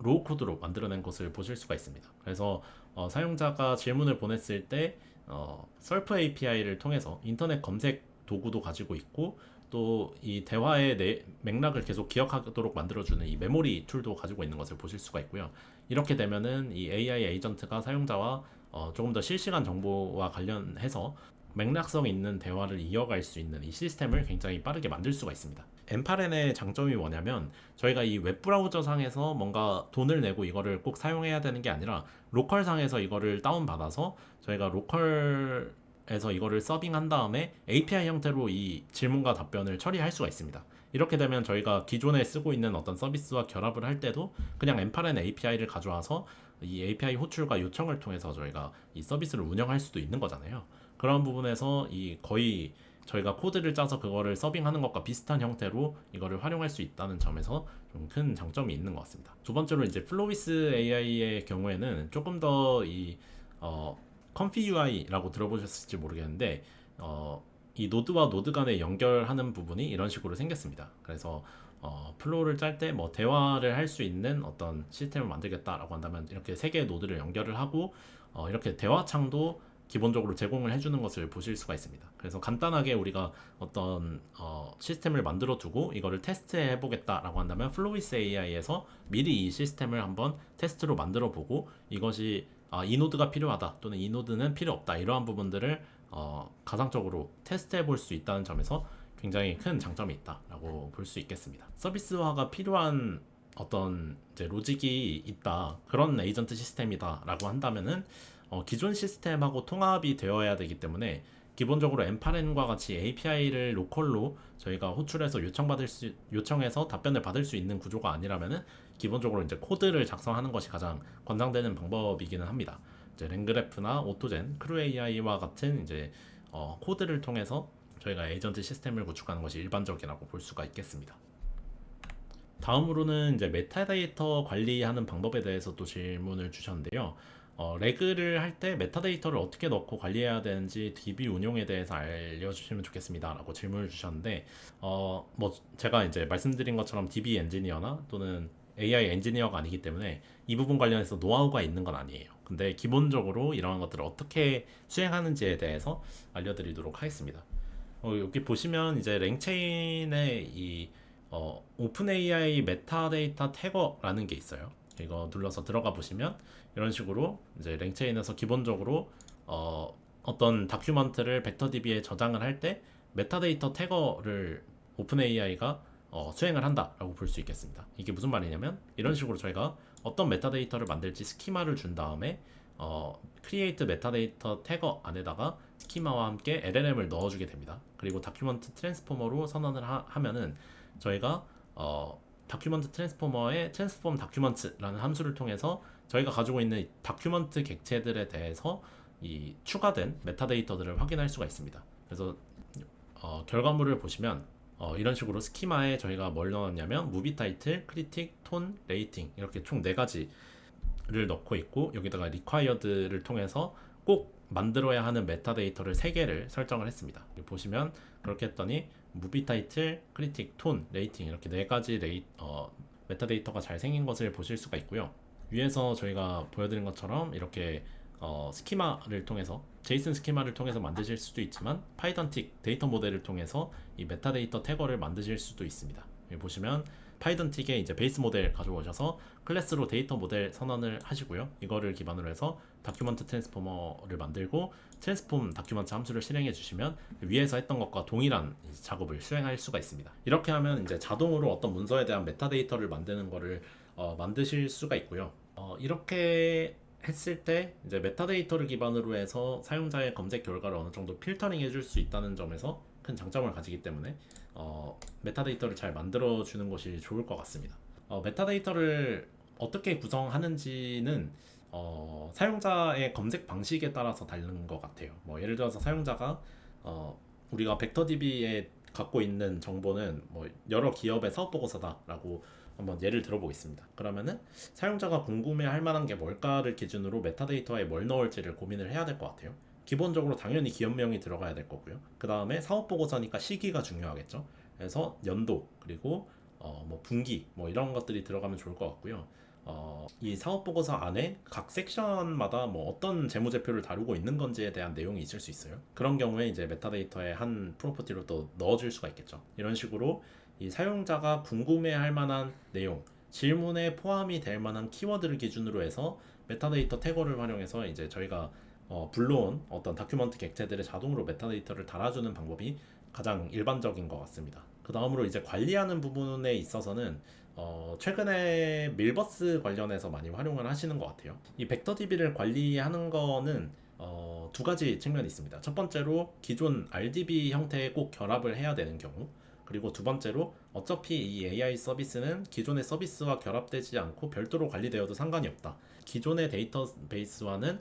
Speaker 1: 로우 코드로 만들어낸 것을 보실 수가 있습니다. 그래서 사용자가 질문을 보냈을 때 썰프 API를 통해서 인터넷 검색 도구도 가지고 있고, 또 이 대화의 맥락을 계속 기억하도록 만들어주는 이 메모리 툴도 가지고 있는 것을 보실 수가 있고요. 이렇게 되면은 이 AI 에이전트가 사용자와 조금 더 실시간 정보와 관련해서 맥락성 있는 대화를 이어갈 수 있는 이 시스템을 굉장히 빠르게 만들 수가 있습니다. M8N의 장점이 뭐냐면, 저희가 이 웹브라우저 상에서 뭔가 돈을 내고 이거를 꼭 사용해야 되는 게 아니라 로컬 상에서 이거를 다운받아서 저희가 로컬에서 이거를 서빙한 다음에 API 형태로 이 질문과 답변을 처리할 수가 있습니다. 이렇게 되면 저희가 기존에 쓰고 있는 어떤 서비스와 결합을 할 때도 그냥 M8N API를 가져와서 이 API 호출과 요청을 통해서 저희가 이 서비스를 운영할 수도 있는 거잖아요. 그런 부분에서 이 거의 저희가 코드를 짜서 그거를 서빙하는 것과 비슷한 형태로 이거를 활용할 수 있다는 점에서 좀 큰 장점이 있는 것 같습니다. 두 번째로 이제 플로위스 AI의 경우에는 조금 더 이 컴피 UI라고 들어보셨을지 모르겠는데, 이 노드와 노드 간에 연결하는 부분이 이런 식으로 생겼습니다. 그래서 플로우를 짤 때 뭐 대화를 할 수 있는 어떤 시스템을 만들겠다라고 한다면 이렇게 세 개의 노드를 연결을 하고 이렇게 대화 창도 기본적으로 제공을 해주는 것을 보실 수가 있습니다. 그래서 간단하게 우리가 어떤 시스템을 만들어 두고 이거를 테스트해 보겠다라고 한다면 플로이스 AI에서 미리 이 시스템을 한번 테스트로 만들어 보고, 이것이 이 노드가 필요하다 또는 이 노드는 필요 없다, 이러한 부분들을 가상적으로 테스트해 볼 수 있다는 점에서 굉장히 큰 장점이 있다라고 볼 수 있겠습니다. 서비스화가 필요한 어떤 이제 로직이 있다, 그런 에이전트 시스템이다라고 한다면은 기존 시스템하고 통합이 되어야 되기 때문에, 기본적으로 M8N과 같이 API를 로컬로 저희가 호출해서 요청해서 답변을 받을 수 있는 구조가 아니라면은 기본적으로 이제 코드를 작성하는 것이 가장 권장되는 방법이기는 합니다. 이제 랭그래프나 오토젠, 크루 AI와 같은 이제 코드를 통해서 저희가 에이전트 시스템을 구축하는 것이 일반적이라고 볼 수가 있겠습니다. 다음으로는 이제 메타데이터 관리하는 방법에 대해서 또 질문을 주셨는데요. 레그를 할 때 메타데이터를 어떻게 넣고 관리해야 되는지 DB 운용에 대해서 알려주시면 좋겠습니다 라고 질문을 주셨는데, 뭐 제가 이제 말씀드린 것처럼 DB 엔지니어나 또는 AI 엔지니어가 아니기 때문에 이 부분 관련해서 노하우가 있는 건 아니에요. 근데 기본적으로 이러한 것들을 어떻게 수행하는지에 대해서 알려드리도록 하겠습니다. 여기 보시면 이제 랭체인의 이 오픈 AI 메타데이터 태거라는 게 있어요. 이거 눌러서 들어가 보시면 이런 식으로 이제 랭체인에서 기본적으로 어떤 다큐먼트를 벡터DB에 저장을 할 때 메타데이터 태거를 오픈 AI가 수행을 한다라고 볼 수 있겠습니다. 이게 무슨 말이냐면 이런 식으로 저희가 어떤 메타데이터를 만들지 스키마를 준 다음에 create 메타데이터 태거 안에다가 스키마와 함께 LLM을 넣어주게 됩니다. 그리고 다큐먼트 트랜스포머로 선언을 하면은 저희가 다큐먼트 트랜스포머의 트랜스폼 다큐먼트라는 함수를 통해서 저희가 가지고 있는 다큐먼트 객체들에 대해서 이 추가된 메타데이터들을 확인할 수가 있습니다. 그래서 결과물을 보시면 이런 식으로 스키마에 저희가 뭘 넣었냐면 무비 타이틀, 크리틱, 톤, 레이팅 이렇게 총 4가지를 넣고 있고, 여기다가 리콰이어드를 통해서 꼭 만들어야 하는 메타데이터를 3개를 설정을 했습니다. 보시면 그렇게 했더니 무비 타이틀, 크리틱, 톤, 레이팅 이렇게 4가지 메타데이터가 잘 생긴 것을 보실 수가 있고요. 위에서 저희가 보여드린 것처럼 이렇게 스키마를 통해서 제이슨 스키마를 통해서 만드실 수도 있지만 파이던틱 데이터 모델을 통해서 이 메타데이터 태거를 만드실 수도 있습니다. 여기 보시면 파이던틱에 이제 베이스 모델 가져오셔서 클래스로 데이터 모델 선언을 하시고요. 이거를 기반으로 해서 다큐먼트 트랜스포머를 만들고 트랜스폼 다큐먼트 함수를 실행해 주시면 위에서 했던 것과 동일한 작업을 수행할 수가 있습니다. 이렇게 하면 이제 자동으로 어떤 문서에 대한 메타데이터를 만드는 거를 만드실 수가 있고요. 이렇게 했을 때 이제 메타데이터를 기반으로 해서 사용자의 검색 결과를 어느 정도 필터링 해줄 수 있다는 점에서 큰 장점을 가지기 때문에 메타데이터를 잘 만들어 주는 것이 좋을 것 같습니다. 메타데이터를 어떻게 구성하는지는 사용자의 검색 방식에 따라서 다른 것 같아요. 뭐 예를 들어서 사용자가 우리가 벡터DB에 갖고 있는 정보는 뭐 여러 기업의 사업 보고서다라고 한번 예를 들어보겠습니다. 그러면은 사용자가 궁금해할 만한 게 뭘까를 기준으로 메타데이터에 뭘 넣을지를 고민을 해야 될 것 같아요. 기본적으로 당연히 기업명이 들어가야 될 거고요. 그 다음에 사업 보고서니까 시기가 중요하겠죠. 그래서 연도 그리고 뭐 분기 뭐 이런 것들이 들어가면 좋을 것 같고요. 이 사업 보고서 안에 각 섹션마다 뭐 어떤 재무제표를 다루고 있는 건지에 대한 내용이 있을 수 있어요. 그런 경우에 이제 메타데이터에 한 프로퍼티로 또 넣어줄 수가 있겠죠. 이런 식으로 이 사용자가 궁금해할 만한 내용, 질문에 포함이 될 만한 키워드를 기준으로 해서 메타데이터 태거를 활용해서 이제 저희가 불러온 어떤 다큐먼트 객체들의 자동으로 메타데이터를 달아주는 방법이 가장 일반적인 것 같습니다. 그 다음으로 이제 관리하는 부분에 있어서는 최근에 밀버스 관련해서 많이 활용을 하시는 것 같아요. 이 벡터DB를 관리하는 거는 2가지 측면이 있습니다. 첫 번째로 기존 RDB 형태에 꼭 결합을 해야 되는 경우, 그리고 두 번째로 어차피 이 AI 서비스는 기존의 서비스와 결합되지 않고 별도로 관리되어도 상관이 없다. 기존의 데이터베이스와는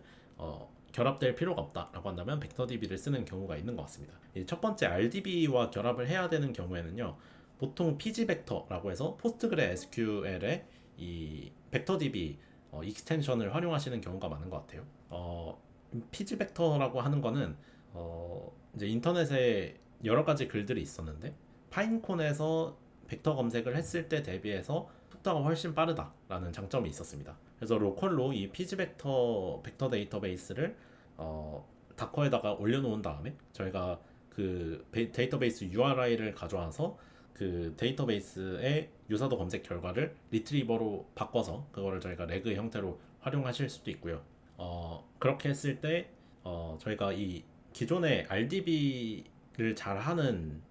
Speaker 1: 결합될 필요가 없다라고 한다면 벡터DB를 쓰는 경우가 있는 것 같습니다. 첫 번째 RDB와 결합을 해야 되는 경우에는요, 보통 pgvector라고 해서 PostgreSQL의 이 벡터DB 익스텐션을 활용하시는 경우가 많은 것 같아요. pgvector라고 하는 거는 이제 인터넷에 여러 가지 글들이 있었는데 파인콘에서 벡터 검색을 했을 때 대비해서 속도가 훨씬 빠르다라는 장점이 있었습니다. 그래서 로컬로 이 pgvector 벡터 데이터베이스를 다커에다가 올려놓은 다음에 저희가 그 데이터베이스 URI를 가져와서 그 데이터베이스의 유사도 검색 결과를 리트리버로 바꿔서 그거를 저희가 레그 형태로 활용하실 수도 있고요. 그렇게 했을 때 저희가 이 기존의 RDB를 잘하는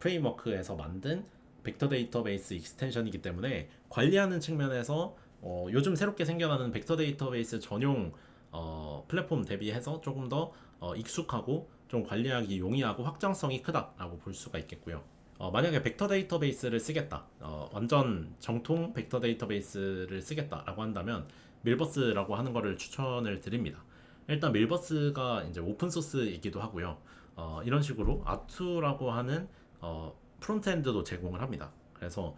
Speaker 1: 프레임워크에서 만든 벡터 데이터베이스 익스텐션이기 때문에 관리하는 측면에서 요즘 새롭게 생겨나는 벡터 데이터베이스 전용 플랫폼 대비해서 조금 더 익숙하고 좀 관리하기 용이하고 확장성이 크다라고 볼 수가 있겠고요. 만약에 벡터 데이터베이스를 쓰겠다, 완전 정통 벡터 데이터베이스를 쓰겠다라고 한다면 밀버스라고 하는 거를 추천을 드립니다. 일단 밀버스가 이제 오픈 소스이기도 하고요. 이런 식으로 아투라고 하는 프론트엔드도 제공을 합니다. 그래서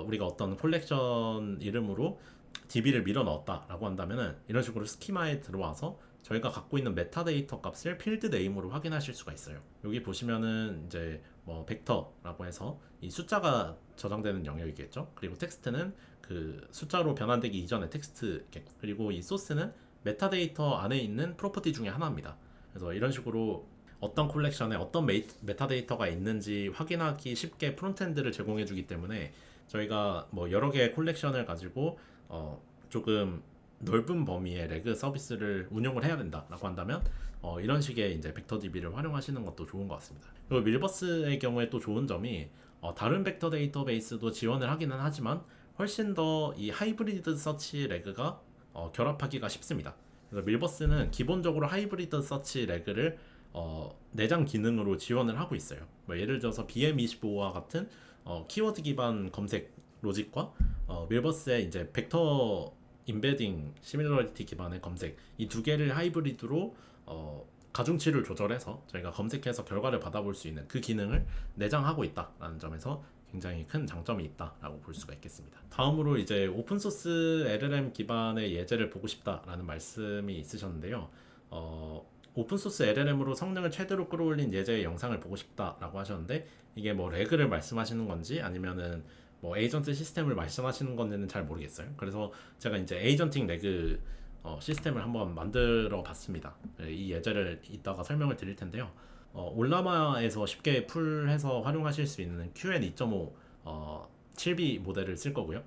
Speaker 1: 우리가 어떤 콜렉션 이름으로 DB를 밀어 넣었다라고 한다면은 이런 식으로 스키마에 들어와서 저희가 갖고 있는 메타데이터 값을 필드 네임으로 확인하실 수가 있어요. 여기 보시면은 이제 뭐 벡터라고 해서 이 숫자가 저장되는 영역이겠죠. 그리고 텍스트는 그 숫자로 변환되기 이전의 텍스트겠고, 그리고 이 소스는 메타데이터 안에 있는 프로퍼티 중에 하나입니다. 그래서 이런 식으로 어떤 콜렉션에 어떤 메타데이터가 있는지 확인하기 쉽게 프론트엔드를 제공해 주기 때문에 저희가 뭐 여러 개의 콜렉션을 가지고 조금 넓은 범위의 레그 서비스를 운영을 해야 된다라고 한다면 이런 식의 이제 벡터DB를 활용하시는 것도 좋은 것 같습니다. 그리고 밀버스의 경우에 또 좋은 점이 다른 벡터 데이터베이스도 지원을 하기는 하지만 훨씬 더 이 하이브리드 서치 레그가 결합하기가 쉽습니다. 그래서 밀버스는 기본적으로 하이브리드 서치 레그를 내장 기능으로 지원을 하고 있어요. 뭐 예를 들어서 BM25와 같은 키워드 기반 검색 로직과 밀버스의 이제 벡터 임베딩 시밀러리티 기반의 검색, 이 두 개를 하이브리드로 가중치를 조절해서 저희가 검색해서 결과를 받아볼 수 있는 그 기능을 내장하고 있다라는 점에서 굉장히 큰 장점이 있다라고 볼 수가 있겠습니다. 다음으로 이제 오픈소스 LLM 기반의 예제를 보고 싶다라는 말씀이 있으셨는데요. 오픈소스 LLM으로 성능을 최대로 끌어올린 예제의 영상을 보고 싶다라고 하셨는데, 이게 뭐 레그를 말씀하시는 건지 아니면은 뭐 에이전트 시스템을 말씀하시는 건지는 잘 모르겠어요. 그래서 제가 이제 에이전팅 레그 시스템을 한번 만들어 봤습니다. 이 예제를 이따가 설명을 드릴 텐데요. 올라마에서 쉽게 풀해서 활용하실 수 있는 QN2.5 7B 모델을 쓸 거고요.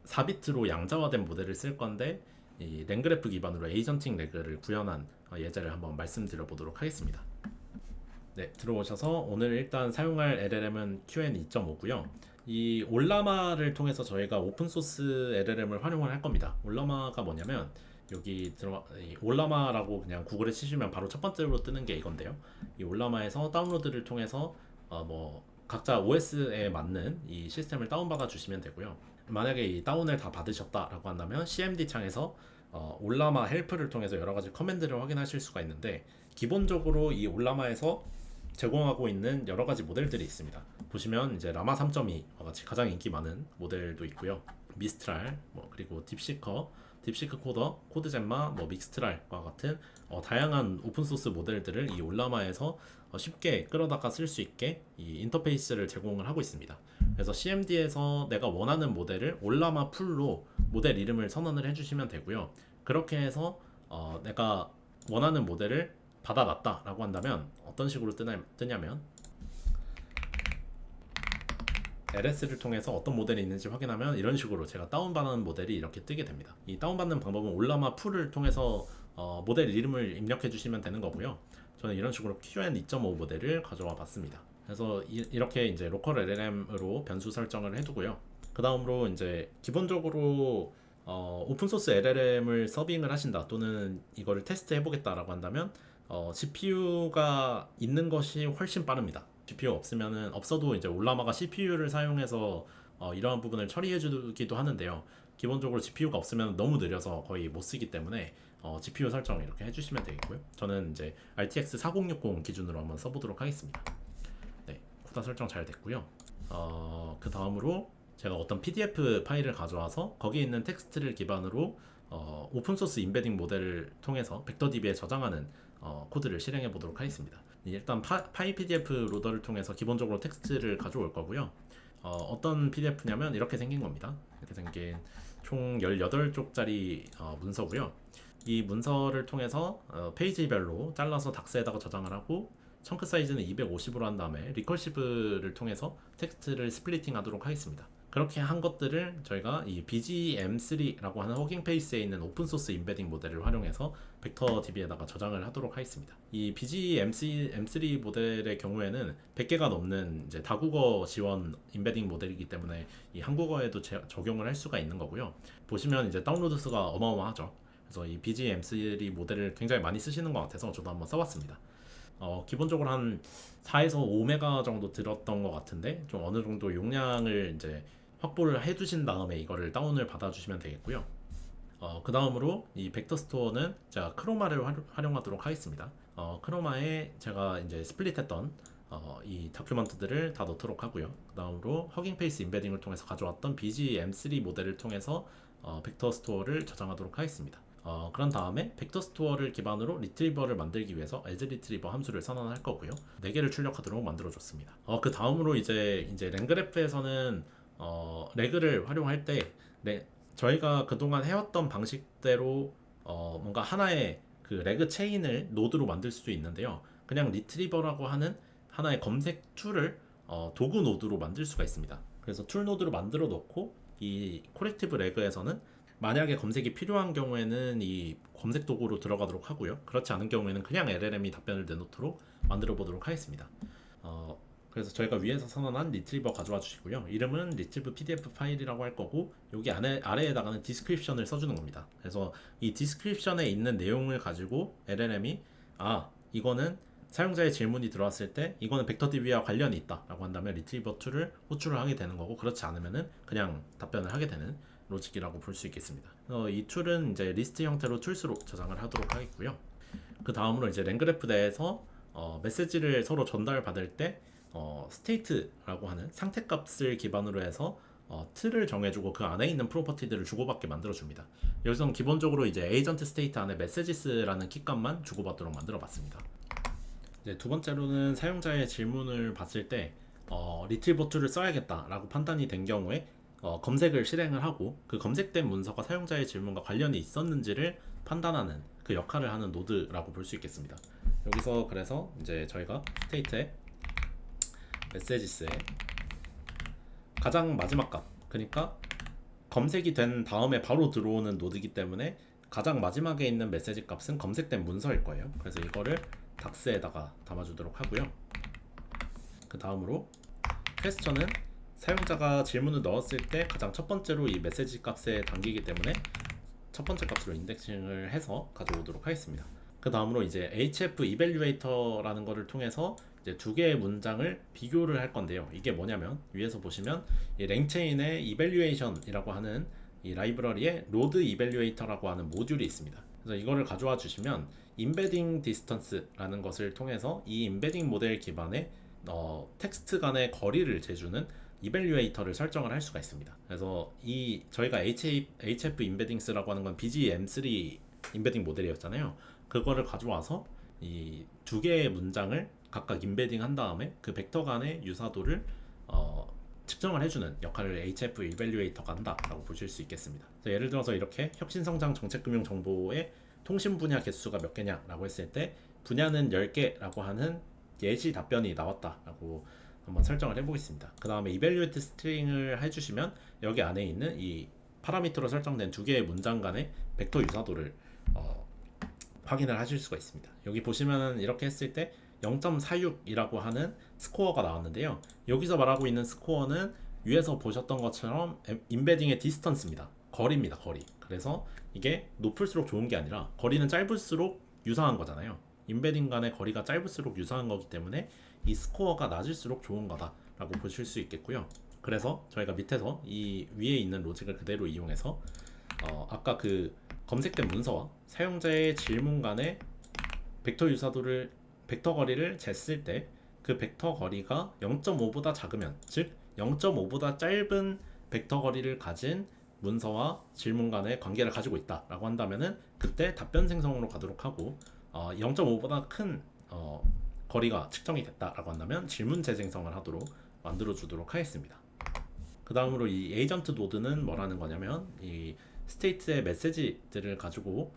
Speaker 1: 4비트로 양자화된 모델을 쓸 건데 이 랭그래프 기반으로 에이전팅 레그를 구현한 예제를 한번 말씀드려 보도록 하겠습니다. 네, 들어오셔서 오늘 일단 사용할 LLM은 QN2.5고요. 이 올라마를 통해서 저희가 오픈소스 LLM을 활용을 할 겁니다. 올라마가 뭐냐면 여기 올라마라고 그냥 구글에 치시면 바로 첫 번째로 뜨는 게 이건데요. 이 올라마에서 다운로드를 통해서 뭐 각자 OS에 맞는 이 시스템을 다운받아 주시면 되고요. 만약에 이 다운을 다 받으셨다라고 한다면 CMD 창에서 올라마 헬프를 통해서 여러 가지 커맨드를 확인하실 수가 있는데, 기본적으로 이 올라마에서 제공하고 있는 여러 가지 모델들이 있습니다. 보시면 이제 라마 3.2와 같이 가장 인기 많은 모델도 있고요. 미스트랄, 뭐 그리고 딥시커, 딥시크 코더, 코드젬마, 뭐 믹스트랄과 같은 다양한 오픈소스 모델들을 이 올라마에서 쉽게 끌어다가 쓸 수 있게 이 인터페이스를 제공을 하고 있습니다. 그래서 CMD에서 내가 원하는 모델을 올라마 풀로 모델 이름을 선언을 해주시면 되고요. 그렇게 해서 내가 원하는 모델을 받아놨다라고 한다면 어떤 식으로 뜨냐면 LS를 통해서 어떤 모델이 있는지 확인하면 이런 식으로 제가 다운받는 모델이 이렇게 뜨게 됩니다. 이 다운받는 방법은 올라마 풀을 통해서 모델 이름을 입력해 주시면 되는 거고요. 저는 이런 식으로 QN2.5 모델을 가져와 봤습니다. 그래서 이렇게 이제 로컬 LLM으로 변수 설정을 해두고요. 그 다음으로 이제 기본적으로 오픈소스 LLM을 서빙을 하신다, 또는 이거를 테스트 해보겠다라고 한다면 GPU가 있는 것이 훨씬 빠릅니다. GPU 없어도 이제 올라마가 CPU를 사용해서 이러한 부분을 처리해 주기도 하는데요. 기본적으로 GPU가 없으면 너무 느려서 거의 못 쓰기 때문에 GPU 설정 이렇게 해주시면 되겠고요. 저는 이제 RTX 4060 기준으로 한번 써보도록 하겠습니다. 네, 쿠다 설정 잘 됐고요. 그 다음으로 제가 어떤 PDF 파일을 가져와서 거기에 있는 텍스트를 기반으로 오픈소스 임베딩 모델을 통해서 벡터DB에 저장하는 코드를 실행해 보도록 하겠습니다. 일단 파이 PDF 로더를 통해서 기본적으로 텍스트를 가져올 거고요. 어떤 PDF냐면 이렇게 생긴 겁니다. 이렇게 생긴 총 18쪽짜리 문서고요. 이 문서를 통해서 페이지별로 잘라서 닥스에다가 저장을 하고, 청크 사이즈는 250으로 한 다음에 리커시브를 통해서 텍스트를 스플리팅 하도록 하겠습니다. 그렇게 한 것들을 저희가 이 BGM3라고 하는 허깅 페이스에 있는 오픈소스 임베딩 모델을 활용해서 벡터DB에다가 저장을 하도록 하겠습니다. 이 BGM3 모델의 경우에는 100개가 넘는 이제 다국어 지원 임베딩 모델이기 때문에 이 한국어에도 적용을 할 수가 있는 거고요. 보시면 이제 다운로드 수가 어마어마하죠. 그래서 이 BGM3 모델을 굉장히 많이 쓰시는 것 같아서 저도 한번 써봤습니다. 기본적으로 한 4에서 5메가 정도 들었던 것 같은데, 좀 어느 정도 용량을 이제 확보를 해두신 다음에 이거를 다운을 받아주시면 되겠고요. 그 다음으로 이 벡터 스토어는 제가 크로마를 활용하도록 하겠습니다. 크로마에 제가 이제 스플릿했던 이 다큐먼트들을 다 넣도록 하고요. 그 다음으로 허깅 페이스 인베딩을 통해서 가져왔던 BGM3 모델을 통해서 벡터 스토어를 저장하도록 하겠습니다. 그런 다음에 벡터 스토어를 기반으로 리트리버를 만들기 위해서 as retriever 함수를 선언할 거고요. 4개를 출력하도록 만들어줬습니다. 그 다음으로 이제 랭그래프에서는 레그를 활용할 때 저희가 그동안 해왔던 방식대로 뭔가 하나의 그 레그 체인을 노드로 만들 수도 있는데요. 그냥 리트리버라고 하는 하나의 검색 툴을 도구 노드로 만들 수가 있습니다. 그래서 툴 노드로 만들어 놓고 이 코렉티브 레그에서는 만약에 검색이 필요한 경우에는 이 검색 도구로 들어가도록 하고요. 그렇지 않은 경우에는 그냥 LLM이 답변을 내놓도록 만들어 보도록 하겠습니다. 그래서 저희가 위에서 선언한 리트리버 가져와 주시고요. 이름은 retrieve pdf 파일이라고 할 거고, 여기 아래에다가는 디스크립션을 써주는 겁니다. 그래서 이 디스크립션에 있는 내용을 가지고 LLM이 이거는 사용자의 질문이 들어왔을 때 이거는 벡터DB와 관련이 있다 라고 한다면 리트리버 툴을 호출을 하게 되는 거고, 그렇지 않으면은 그냥 답변을 하게 되는 로직이라고 볼 수 있겠습니다. 이 툴은 이제 리스트 형태로 툴스로 저장을 하도록 하겠고요. 그 다음으로 이제 랭그래프 내에서 메시지를 서로 전달받을 때 스테이트라고 하는 상태값을 기반으로 해서 틀을 정해주고 그 안에 있는 프로퍼티들을 주고받게 만들어줍니다. 여기서는 기본적으로 이제 에이전트 스테이트 안에 메시지스라는 키값만 주고받도록 만들어봤습니다. 이제 두 번째로는 사용자의 질문을 봤을 때 리트리버 툴을 써야겠다라고 판단이 된 경우에 검색을 실행을 하고 그 검색된 문서가 사용자의 질문과 관련이 있었는지를 판단하는 그 역할을 하는 노드라고 볼 수 있겠습니다. 여기서 그래서 이제 저희가 스테이트에 메시지스에 가장 마지막 값, 그러니까 검색이 된 다음에 바로 들어오는 노드이기 때문에 가장 마지막에 있는 메시지 값은 검색된 문서일 거예요. 그래서 이거를 닥스에다가 담아주도록 하고요. 그 다음으로 퀘스천은 사용자가 질문을 넣었을 때 가장 첫 번째로 이 메시지 값에 담기기 때문에 첫 번째 값으로 인덱싱을 해서 가져오도록 하겠습니다. 그 다음으로 이제 HF 이밸류에이터라는 거를 통해서 이제 두 개의 문장을 비교를 할 건데요. 이게 뭐냐면 위에서 보시면 이 랭체인의 이밸류에이션이라고 하는 이 라이브러리에 로드 이밸류에이터라고 하는 모듈이 있습니다. 그래서 이거를 가져와 주시면 임베딩 디스턴스라는 것을 통해서 이 임베딩 모델 기반의 텍스트 간의 거리를 재주는 이밸류에이터를 설정을 할 수가 있습니다. 그래서 이 저희가 HF 임베딩스라고 하는 건 BGM3 임베딩 모델이었잖아요. 그거를 가져와서 이 두 개의 문장을 각각 임베딩 한 다음에 그 벡터 간의 유사도를 측정을 해주는 역할을 HF 이밸류에이터가 한다라고 보실 수 있겠습니다. 예를 들어서 이렇게 혁신성장 정책금융 정보의 통신 분야 개수가 몇 개냐라고 했을 때 분야는 10개라고 하는 예시 답변이 나왔다라고 한번 설정을 해보겠습니다. 그 다음에 evaluate string을 해주시면 여기 안에 있는 이 파라미터로 설정된 두 개의 문장 간의 벡터 유사도를 확인을 하실 수가 있습니다. 여기 보시면은 이렇게 했을 때 0.46이라고 하는 스코어가 나왔는데요. 여기서 말하고 있는 스코어는 위에서 보셨던 것처럼 임베딩의 디스턴스입니다. 거리입니다. 거리. 그래서 이게 높을수록 좋은 게 아니라 거리는 짧을수록 유사한 거잖아요. 임베딩 간의 거리가 짧을수록 유사한 거기 때문에 이 스코어가 낮을수록 좋은 거다라고 보실 수 있겠고요. 그래서 저희가 밑에서 이 위에 있는 로직을 그대로 이용해서 아까 그 검색된 문서와 사용자의 질문 간의 벡터 유사도를 벡터 거리를 쟀을 때 그 벡터 거리가 0.5보다 작으면, 즉 0.5보다 짧은 벡터 거리를 가진 문서와 질문 간의 관계를 가지고 있다라고 한다면은 그때 답변 생성으로 가도록 하고 0.5보다 큰 거리가 측정이 됐다라고 한다면 질문 재생성을 하도록 만들어 주도록 하겠습니다. 그 다음으로 이 에이전트 노드는 뭐라는 거냐면 이 스테이트의 메시지들을 가지고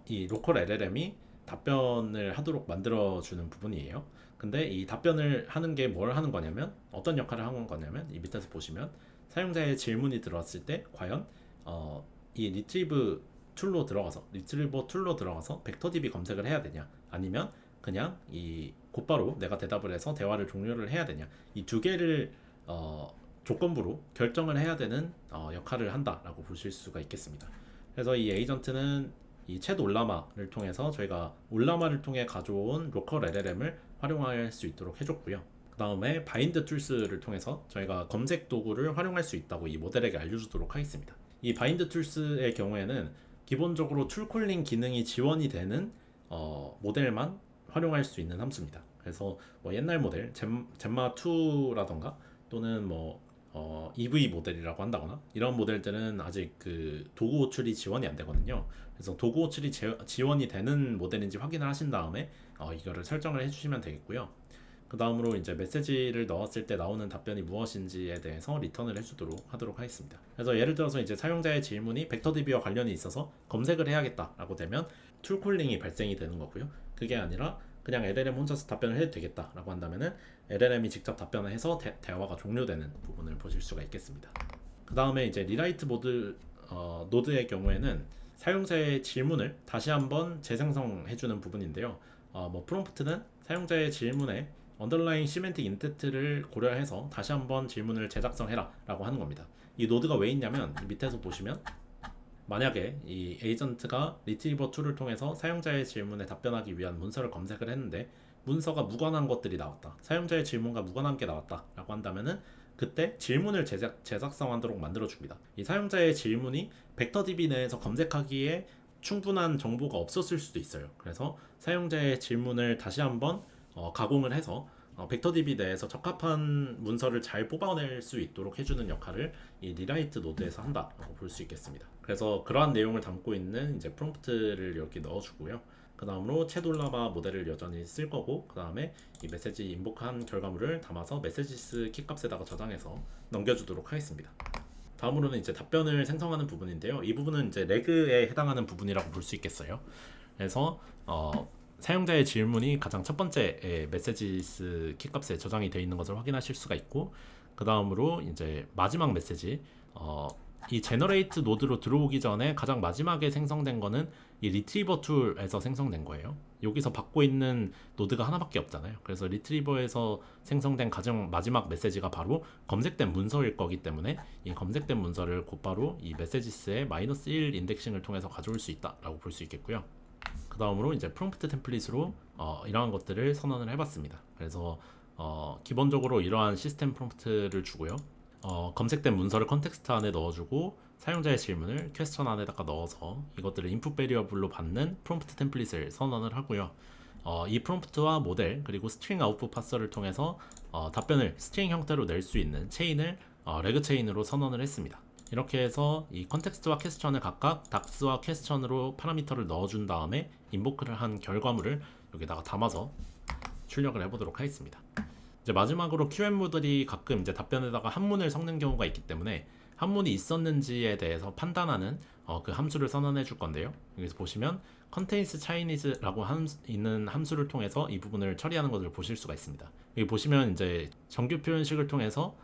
Speaker 1: 이 로컬 LLM이 답변을 하도록 만들어 주는 부분이에요. 근데 이 답변을 하는 게 뭘 하는 거냐면, 어떤 역할을 하는 거냐면 이 밑에서 보시면 사용자의 질문이 들어왔을 때 과연 이 리트리버 툴로 들어가서 벡터DB 검색을 해야 되냐, 아니면 그냥 이 곧바로 내가 대답을 해서 대화를 종료를 해야 되냐, 이 두 개를 조건부로 결정을 해야 되는 역할을 한다라고 보실 수가 있겠습니다. 그래서 이 에이전트는 이 챗 올라마를 통해서 저희가 올라마를 통해 가져온 로컬 LLM을 활용할 수 있도록 해줬고요. 그 다음에 바인드 툴스를 통해서 저희가 검색 도구를 활용할 수 있다고 이 모델에게 알려주도록 하겠습니다. 이 바인드 툴스의 경우에는 기본적으로 툴콜링 기능이 지원이 되는 모델만 활용할 수 있는 함수입니다. 그래서 뭐 옛날 모델 젠마 2라던가 또는 뭐 EV 모델이라고 한다거나 이런 모델들은 아직 그 도구 호출이 지원이 안 되거든요. 그래서 도구 호출이 지원이 되는 모델인지 확인을 하신 다음에 이거를 설정을 해주시면 되겠고요. 그 다음으로 이제 메시지를 넣었을 때 나오는 답변이 무엇인지에 대해서 리턴을 해주도록 하도록 하겠습니다. 그래서 예를 들어서 이제 사용자의 질문이 벡터DB와 관련이 있어서 검색을 해야겠다라고 되면 툴콜링이 발생이 되는 거고요. 그게 아니라 그냥 LLM 혼자서 답변을 해도 되겠다라고 한다면은 LLM이 직접 답변을 해서 대화가 종료되는 부분을 보실 수가 있겠습니다. 그 다음에 이제 리라이트 노드의 경우에는 사용자의 질문을 다시 한번 재생성해주는 부분인데요. 뭐 프롬프트는 사용자의 질문에 언더라인 시멘틱 인텐트를 고려해서 다시 한번 질문을 재작성해라 라고 하는 겁니다. 이 노드가 왜 있냐면 밑에서 보시면 만약에 이 에이전트가 리트리버 툴을 통해서 사용자의 질문에 답변하기 위한 문서를 검색을 했는데 문서가 무관한 것들이 나왔다, 사용자의 질문과 무관한 게 나왔다 라고 한다면은 그때 질문을 재작성하도록 만들어줍니다. 이 사용자의 질문이 벡터DB 내에서 검색하기에 충분한 정보가 없었을 수도 있어요. 그래서 사용자의 질문을 다시 한번 가공을 해서 벡터DB 내에서 적합한 문서를 잘 뽑아낼 수 있도록 해주는 역할을 이 리라이트 노드에서 한다라고 볼 수 있겠습니다. 그래서 그러한 내용을 담고 있는 이제 프롬프트를 이렇게 넣어주고요. 그 다음으로 채돌라바 모델을 여전히 쓸 거고, 그 다음에 이 메시지 인복한 결과물을 담아서 메시지스 키값에다가 저장해서 넘겨주도록 하겠습니다. 다음으로는 이제 답변을 생성하는 부분인데요. 이 부분은 이제 레그에 해당하는 부분이라고 볼 수 있겠어요. 그래서 사용자의 질문이 가장 첫 번째 메시지스 키값에 저장이 되어 있는 것을 확인하실 수가 있고, 그 다음으로 이제 마지막 메시지, 이 제너레이트 노드로 들어오기 전에 가장 마지막에 생성된 거는 이 리트리버 툴에서 생성된 거예요. 여기서 받고 있는 노드가 하나밖에 없잖아요. 그래서 리트리버에서 생성된 가장 마지막 메시지가 바로 검색된 문서일 거기 때문에 이 검색된 문서를 곧바로 이 메시지스의 -1 인덱싱을 통해서 가져올 수 있다라고 볼 수 있겠고요. 그 다음으로 이제 프롬프트 템플릿으로 이러한 것들을 선언을 해봤습니다. 그래서 기본적으로 이러한 시스템 프롬프트를 주고요. 검색된 문서를 컨텍스트 안에 넣어주고 사용자의 질문을 퀘스천 안에다가 넣어서 이것들을 인풋 베리어블로 받는 프롬프트 템플릿을 선언을 하고요. 이 프롬프트와 모델 그리고 스트링 아웃풋 파서를 통해서 답변을 스트링 형태로 낼 수 있는 체인을 레그 체인으로 선언을 했습니다. 이렇게 해서 이 컨텍스트와 퀘스천을 각각 닥스와 퀘스천으로 파라미터를 넣어준 다음에 인보크를 한 결과물을 여기다가 담아서 출력을 해보도록 하겠습니다. 이제 마지막으로 QM모들이 가끔 이제 답변에다가 한문을 섞는 경우가 있기 때문에 한문이 있었는지에 대해서 판단하는 그 함수를 선언해 줄 건데요. 여기서 보시면 contains Chinese라고 있는 함수를 통해서 이 부분을 처리하는 것을 보실 수가 있습니다. 여기 보시면 이제 정규 표현식을 통해서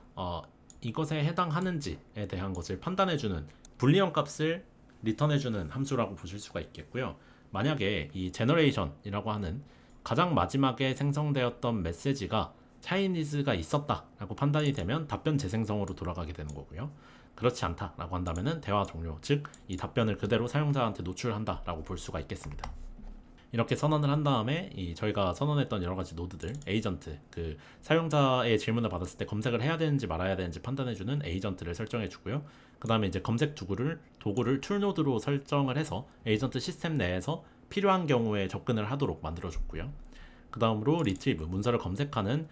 Speaker 1: 이것에 해당하는지에 대한 것을 판단해주는 불리언 값을 리턴해주는 함수라고 보실 수가 있겠고요. 만약에 이 generation이라고 하는 가장 마지막에 생성되었던 메시지가 차이니즈가 있었다라고 판단이 되면 답변 재생성으로 돌아가게 되는 거고요. 그렇지 않다라고 한다면은 대화 종료, 즉 이 답변을 그대로 사용자한테 노출한다라고 볼 수가 있겠습니다. 이렇게 선언을 한 다음에 저희가 선언했던 여러 가지 노드들, 에이전트, 그 사용자의 질문을 받았을 때 검색을 해야 되는지 말아야 되는지 판단해주는 에이전트를 설정해주고요. 그 다음에 이제 검색 도구를 툴 노드로 설정을 해서 에이전트 시스템 내에서 필요한 경우에 접근을 하도록 만들어줬고요. 그 다음으로 리트리브, 문서를 검색하는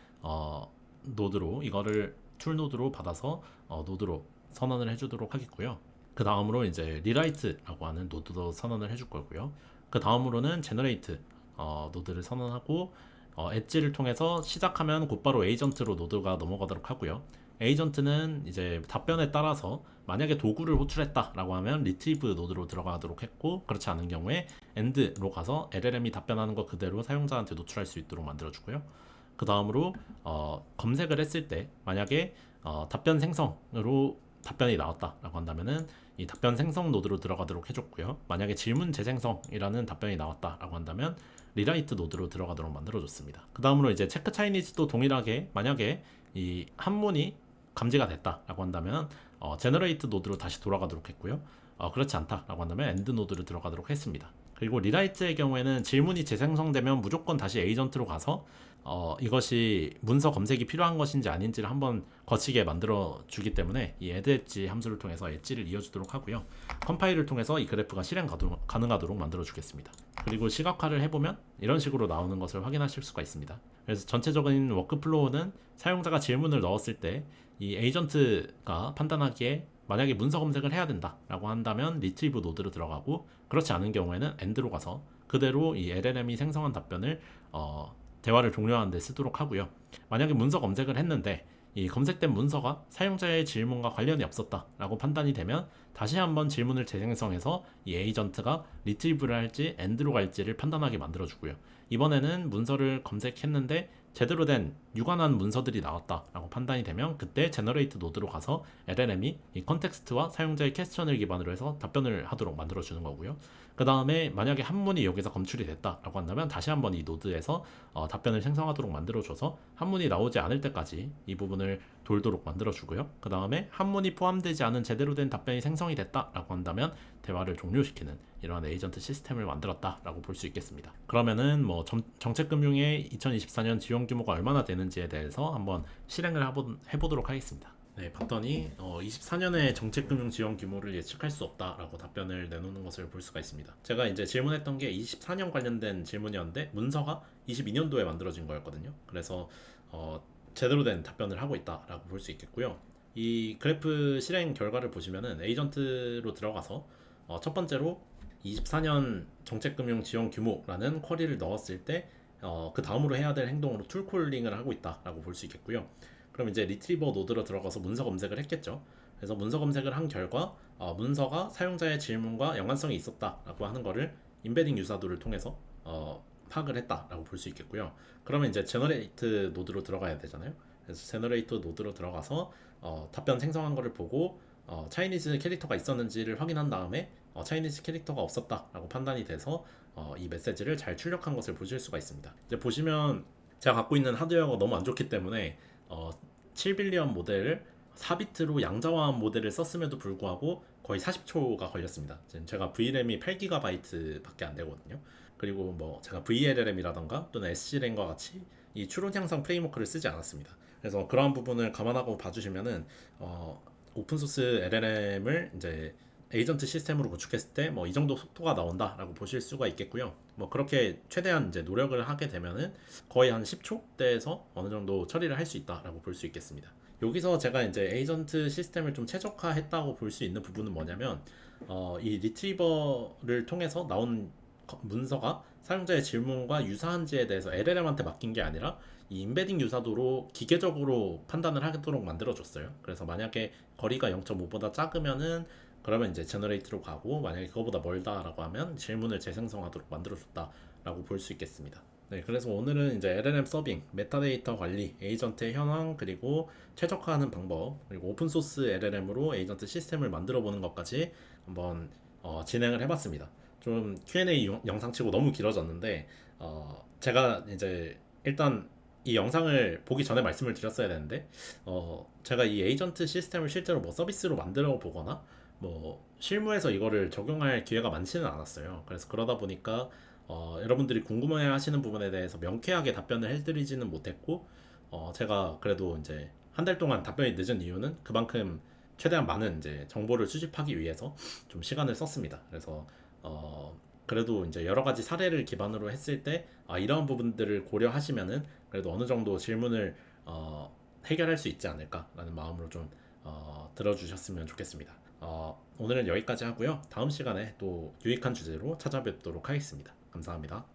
Speaker 1: 노드로 이거를 툴 노드로 받아서 노드로 선언을 해주도록 하겠고요. 그 다음으로 이제 리라이트라고 하는 노드도 선언을 해줄 거고요. 그 다음으로는 제너레이트 노드를 선언하고 엣지를 통해서 시작하면 곧바로 에이전트로 노드가 넘어가도록 하고요. 에이전트는 이제 답변에 따라서 만약에 도구를 호출했다라고 하면 리트리브 노드로 들어가도록 했고, 그렇지 않은 경우에 end로 가서 LLM이 답변하는 거 그대로 사용자한테 노출할 수 있도록 만들어주고요. 그 다음으로 검색을 했을 때 만약에 답변 생성으로 답변이 나왔다라고 한다면은 이 답변 생성 노드로 들어가도록 해줬고요. 만약에 질문 재생성이라는 답변이 나왔다라고 한다면 리라이트 노드로 들어가도록 만들어줬습니다. 그 다음으로 이제 체크 차이니즈도 동일하게 만약에 이 한문이 감지가 됐다라고 한다면 제너레이트 노드로 다시 돌아가도록 했고요. 그렇지 않다라고 한다면 엔드 노드로 들어가도록 했습니다. 그리고 리라이트의 경우에는 질문이 재생성되면 무조건 다시 에이전트로 가서 이것이 문서 검색이 필요한 것인지 아닌지를 한번 거치게 만들어 주기 때문에 이 addEdge 함수를 통해서 엣지를 이어주도록 하고요. 컴파일을 통해서 이 그래프가 실행 가능하도록 만들어 주겠습니다. 그리고 시각화를 해보면 이런 식으로 나오는 것을 확인하실 수가 있습니다. 그래서 전체적인 워크플로우는 사용자가 질문을 넣었을 때 이 에이전트가 판단하기에 만약에 문서 검색을 해야 된다라고 한다면 리트리브 노드로 들어가고, 그렇지 않은 경우에는 end로 가서 그대로 이 LLM이 생성한 답변을 대화를 종료하는 데 쓰도록 하고요. 만약에 문서 검색을 했는데 이 검색된 문서가 사용자의 질문과 관련이 없었다라고 판단이 되면 다시 한번 질문을 재생성해서 이 에이전트가 리트리브를 할지 엔드로 갈지를 판단하게 만들어주고요. 이번에는 문서를 검색했는데 제대로 된 유관한 문서들이 나왔다라고 판단이 되면 그때 제너레이트 노드로 가서 LLM이 이 컨텍스트와 사용자의 퀘스천을 기반으로 해서 답변을 하도록 만들어주는 거고요. 그 다음에 만약에 한문이 여기서 검출이 됐다라고 한다면 다시 한번 이 노드에서 답변을 생성하도록 만들어줘서 한문이 나오지 않을 때까지 이 부분을 돌도록 만들어주고요. 그 다음에 한문이 포함되지 않은 제대로 된 답변이 생성이 됐다라고 한다면 대화를 종료시키는 이러한 에이전트 시스템을 만들었다라고 볼 수 있겠습니다. 그러면은 뭐 정책금융의 2024년 지원 규모가 얼마나 되는지에 대해서 한번 실행을 해보도록 하겠습니다. 네, 봤더니 24년의 정책금융 지원 규모를 예측할 수 없다라고 답변을 내놓는 것을 볼 수가 있습니다. 제가 이제 질문했던 게 24년 관련된 질문이었는데 문서가 22년도에 만들어진 거였거든요. 그래서 제대로 된 답변을 하고 있다라고 볼 수 있겠고요. 이 그래프 실행 결과를 보시면은 에이전트로 들어가서 첫 번째로 24년 정책금융 지원 규모라는 쿼리를 넣었을 때 그 다음으로 해야 될 행동으로 툴콜링을 하고 있다라고 볼 수 있겠고요. 그럼 이제 리트리버 노드로 들어가서 문서 검색을 했겠죠. 그래서 문서 검색을 한 결과 문서가 사용자의 질문과 연관성이 있었다라고 하는 거를 임베딩 유사도를 통해서 파악을 했다라고 볼 수 있겠고요. 그러면 이제 제너레이트 노드로 들어가야 되잖아요. 그래서 제너레이트 노드로 들어가서 답변 생성한 거를 보고 차이니즈 캐릭터가 있었는지를 확인한 다음에 차이니즈 캐릭터가 없었다라고 판단이 돼서 이 메시지를 잘 출력한 것을 보실 수가 있습니다. 이제 보시면 제가 갖고 있는 하드웨어가 너무 안 좋기 때문에 7빌리언 모델을 4비트로 양자화한 모델을 썼음에도 불구하고 거의 40초가 걸렸습니다. 지금 제가 VRAM이 8GB 밖에 안 되거든요. 그리고 뭐 제가 VLLM이라던가 또는 SC램과 같이 이 추론 향상 프레임워크를 쓰지 않았습니다. 그래서 그러한 부분을 감안하고 봐주시면은 오픈소스 LLM을 이제 에이전트 시스템으로 구축했을 때 뭐 이 정도 속도가 나온다라고 보실 수가 있겠고요. 뭐 그렇게 최대한 이제 노력을 하게 되면은 거의 한 10초대에서 어느 정도 처리를 할 수 있다라고 볼 수 있겠습니다. 여기서 제가 이제 에이전트 시스템을 좀 최적화했다고 볼 수 있는 부분은 뭐냐면 이 리트리버를 통해서 나온 문서가 사용자의 질문과 유사한지에 대해서 LLM한테 맡긴 게 아니라 이 임베딩 유사도로 기계적으로 판단을 하도록 만들어줬어요. 그래서 만약에 거리가 0.5보다 작으면은 그러면 이제 제너레이트로 가고, 만약에 그거보다 멀다라고 하면 질문을 재생성하도록 만들어줬다라고 볼 수 있겠습니다. 네, 그래서 오늘은 이제 LLM 서빙, 메타데이터 관리, 에이전트의 현황, 그리고 최적화하는 방법, 그리고 오픈소스 LLM으로 에이전트 시스템을 만들어 보는 것까지 한번 진행을 해봤습니다. 좀 Q&A 영상치고 너무 길어졌는데 제가 이제 일단 이 영상을 보기 전에 말씀을 드렸어야 되는데 제가 이 에이전트 시스템을 실제로 뭐 서비스로 만들어 보거나 뭐 실무에서 이거를 적용할 기회가 많지는 않았어요. 그래서 그러다 보니까 여러분들이 궁금해 하시는 부분에 대해서 명쾌하게 답변을 해드리지는 못했고, 제가 그래도 이제 한 달 동안 답변이 늦은 이유는 그만큼 최대한 많은 이제 정보를 수집하기 위해서 좀 시간을 썼습니다. 그래서 그래도 이제 여러 가지 사례를 기반으로 했을 때 이러한 부분들을 고려하시면은 그래도 어느 정도 질문을 해결할 수 있지 않을까라는 마음으로 좀 들어주셨으면 좋겠습니다. 오늘은 여기까지 하고요. 다음 시간에 또 유익한 주제로 찾아뵙도록 하겠습니다. 감사합니다.